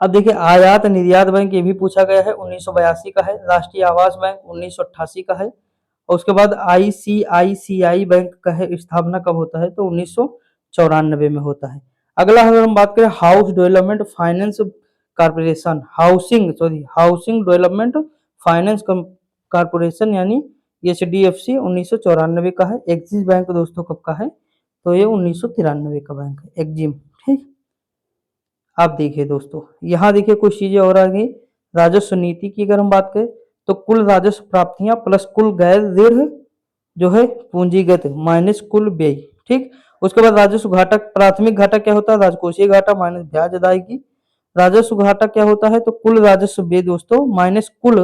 अब देखिए आयात निर्यात बैंक ये भी पूछा गया है, 1982 का है। राष्ट्रीय आवास बैंक 1988 का है और उसके बाद आईसीआईसीआई बैंक का है स्थापना कब होता है? तो 1994 में होता है। अगला अगर हम बात करें house development finance corporation, housing development finance corporation यानी एचडीएफसी 1994 का है। एक्सिस बैंक दोस्तों कब का है? तो ये 1993 का बैंक है, एक्जिम। ठीक, आप देखिए दोस्तों, यहाँ देखिए कुछ चीजें और आ गई। राजस्व नीति की अगर हम बात करें तो कुल राजस्व प्राप्तियां प्लस कुल गैर ऋण जो है पूंजीगत माइनस कुल व्यय। ठीक, उसके बाद राजस्व घाटा, प्राथमिक घाटा क्या होता है? राजकोषीय घाटा माइनस ब्याज अदायगी। राजस्व घाटा क्या होता है? तो कुल राजस्व व्यय दोस्तों माइनस कुल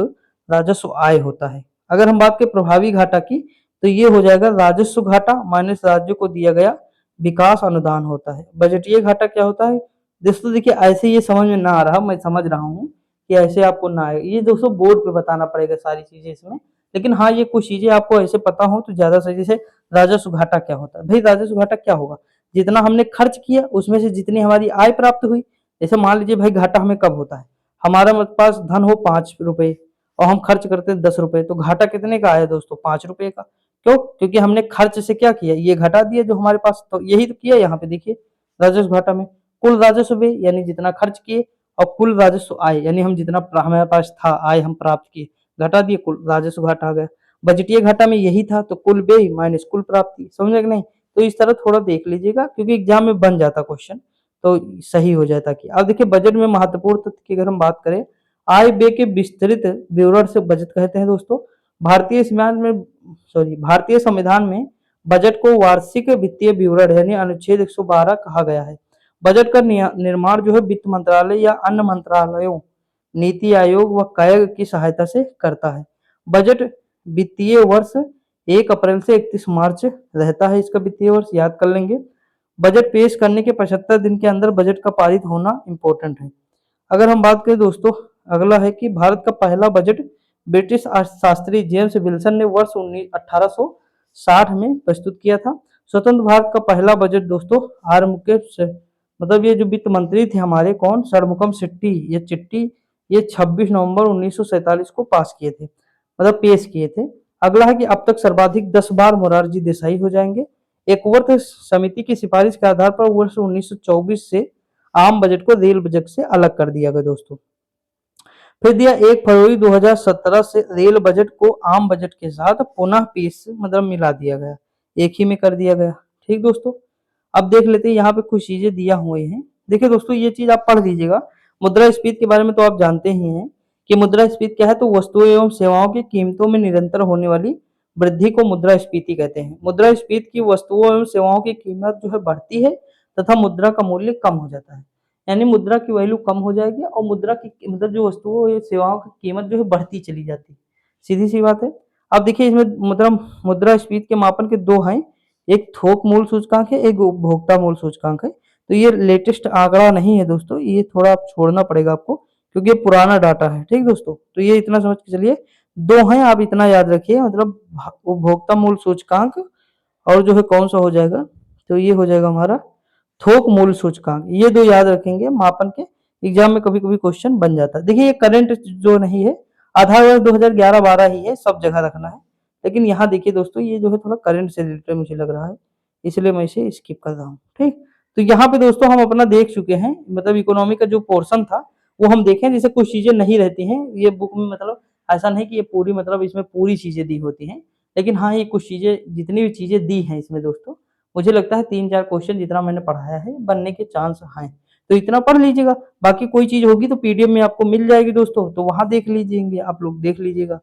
राजस्व आय होता है। अगर हम बात करें प्रभावी घाटा की तो ये हो जाएगा राजस्व घाटा माइनस राज्य को दिया गया विकास अनुदान होता है। बजटीय घाटा क्या होता है? दोस्तों देखिए ऐसे ये समझ में ना आ रहा, मैं समझ रहा हूँ कि ऐसे आपको ना आए, ये दोस्तों बोर्ड पे बताना पड़ेगा सारी चीजें इसमें। लेकिन हाँ ये कुछ चीजें आपको ऐसे पता हो तो ज्यादा सही। जैसे राजस्व घाटा क्या होता है? भाई राजस्व घाटा क्या होगा? जितना हमने खर्च किया उसमें से जितनी हमारी आय प्राप्त हुई। जैसे मान लीजिए भाई घाटा हमें कब होता है? हमारा पास धन हो 5 रुपए और हम खर्च करते हैं 10 रुपए, तो घाटा कितने का आया दोस्तों? 5 रुपए का। क्यों? क्योंकि हमने खर्च से क्या किया? ये घटा दिया जो हमारे पास, तो यही तो किया यहाँ पे देखिए राजस्व घाटा में। कुल राजस्व व्यय यानी जितना खर्च किए और कुल राजस्व आय यानी हम जितना हमारे पास था आय हम प्राप्त किए, घटा दिए, कुल राजस्व घाटा आ गया। बजटीय घाटा में यही था, तो कुल व्यय माइनस कुल प्राप्ति। समझे कि नहीं? तो इस तरह थोड़ा देख लीजिएगा क्योंकि एग्जाम में बन जाता क्वेश्चन, तो सही हो जाता। कि अब देखिए बजट में महत्वपूर्ण तथ्य की अगर हम बात करें, आय व्यय के विस्तृत विवरण से बजट कहते हैं दोस्तों। भारतीय संविधान में बजट को वार्षिक वित्तीय विवरण यानी अनुच्छेद 112 कहा गया है। बजट का निर्माण जो है वित्त मंत्रालय या अन्य मंत्रालयों, नीति आयोग व कैग की सहायता से करता है। बजट वित्तीय वर्ष 1 अप्रैल से 31 मार्च रहता है, इसका वित्तीय वर्ष याद कर लेंगे। बजट पेश करने के 75 दिन के अंदर बजट का पारित होना इम्पोर्टेंट है। अगर हम बात करें दोस्तों, अगला है कि भारत का पहला बजट ब्रिटिश अर्थशास्त्री जेम्स विल्सन ने वर्ष 1860 में प्रस्तुत किया था। स्वतंत्र भारत का पहला बजट दोस्तों मतलब ये जो वित्त मंत्री थे हमारे कौन? षणमुखम शेट्टी, ये चिट्टी, ये 26 नवंबर 1947 को पास किए थे, मतलब पेश किए थे। अगला है कि अब तक सर्वाधिक 10 बार मोरारजी देसाई हो जाएंगे। एकवर्थ समिति की सिफारिश के आधार पर वर्ष 1924 से आम बजट को रेल बजट से अलग कर दिया गया दोस्तों। फिर दिया 1 फरवरी 2017 से रेल बजट को आम बजट के साथ पुनः पेश मतलब मिला दिया गया, एक ही में कर दिया गया। ठीक दोस्तों, अब देख लेते हैं यहाँ पे कुछ चीजें दिया हुए हैं। देखिए दोस्तों ये चीज आप पढ़ लीजिएगा। मुद्रास्फीति के बारे में तो आप जानते ही हैं कि मुद्रास्फीति क्या है? तो वस्तुओं एवं सेवाओं की कीमतों में निरंतर होने वाली वृद्धि को मुद्रास्फीति कहते हैं। मुद्रास्फीति की वस्तुओं एवं सेवाओं की कीमत जो है बढ़ती है तथा मुद्रा का मूल्य कम हो जाता है, यानी मुद्रा की वैल्यू कम हो जाएगी और मुद्रा की मतलब जो वस्तुओं या सेवाओं की कीमत जो है बढ़ती चली जाती है। सीधी सी बात है। अब देखिए इसमें मुद्रास्फीति के मापन के दो हैं, एक थोक मूल्य सूचकांक है, एक उपभोक्ता मूल्य सूचकांक है। तो ये लेटेस्ट आंकड़ा नहीं है दोस्तों, ये थोड़ा आप छोड़ना पड़ेगा आपको क्योंकि ये पुराना डाटा है। ठीक दोस्तों, तो ये इतना समझ के चलिए, दो हैं आप इतना याद रखिए, मतलब उपभोक्ता मूल्य सूचकांक और जो है कौन सा हो जाएगा? तो ये हो जाएगा हमारा थोक मूल्य सूचकांक। ये दो याद रखेंगे मापन के, एग्जाम में कभी कभी क्वेश्चन बन जाता है। देखिए ये करंट जो नहीं है, आधार वर्ष 2011-12 ही है, सब जगह रखना है। लेकिन यहाँ देखिए दोस्तों ये जो है थोड़ा करंट से रिलेटेड मुझे लग रहा है, इसलिए मैं इसे स्किप कर रहा हूँ। ठीक, तो यहाँ पे दोस्तों हम अपना देख चुके हैं, मतलब इकोनॉमी का जो पोर्शन था वो हम देखें। जैसे कुछ चीजें नहीं रहती हैं ये बुक में, मतलब ऐसा नहीं कि ये पूरी मतलब इसमें पूरी चीजें दी होती हैं, लेकिन हाँ ये कुछ चीजें जितनी भी चीजें दी हैं इसमें दोस्तों, मुझे लगता है 3-4 क्वेश्चन जितना मैंने पढ़ाया है बनने के चांस हैं। तो इतना पढ़ लीजिएगा, बाकी कोई चीज होगी तो पीडीएफ में आपको मिल जाएगी दोस्तों, तो वहां देख लीजिएंगे, आप लोग देख लीजिएगा।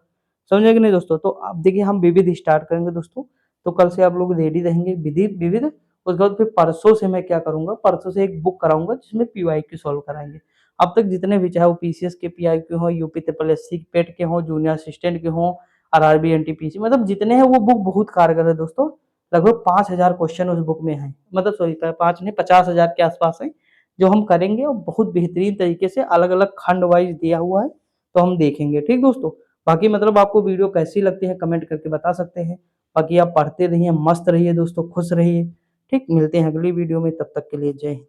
समझे कि नहीं दोस्तों? तो आप देखिए हम विविध स्टार्ट करेंगे दोस्तों, तो कल से आप लोग रेडी रहेंगे विविध विविध। उसके बाद फिर परसों से मैं क्या करूंगा, परसों से एक बुक कराऊंगा जिसमें पीवाईक्यू सॉल्व कराएंगे। अब तक जितने भी चाहे वो पीसीएस के पीआईक्यू हो, यूपी ट्रिपल एससी पेट के हो, जूनियर असिस्टेंट के हो, आरआरबी एनटीपीसी, मतलब जितने हैं वो बुक बहुत कारगर है दोस्तों। लगभग 5,000 क्वेश्चन उस बुक में है, मतलब सॉरी 5 नहीं 50,000 के आसपास है जो हम करेंगे, और बहुत बेहतरीन तरीके से अलग अलग खंड वाइज दिया हुआ है, तो हम देखेंगे। ठीक दोस्तों, बाकी मतलब आपको वीडियो कैसी लगती है कमेंट करके बता सकते हैं। बाकी आप पढ़ते रहिए, मस्त रहिए दोस्तों, खुश रहिए। ठीक, मिलते हैं अगली वीडियो में, तब तक के लिए जय हिंद।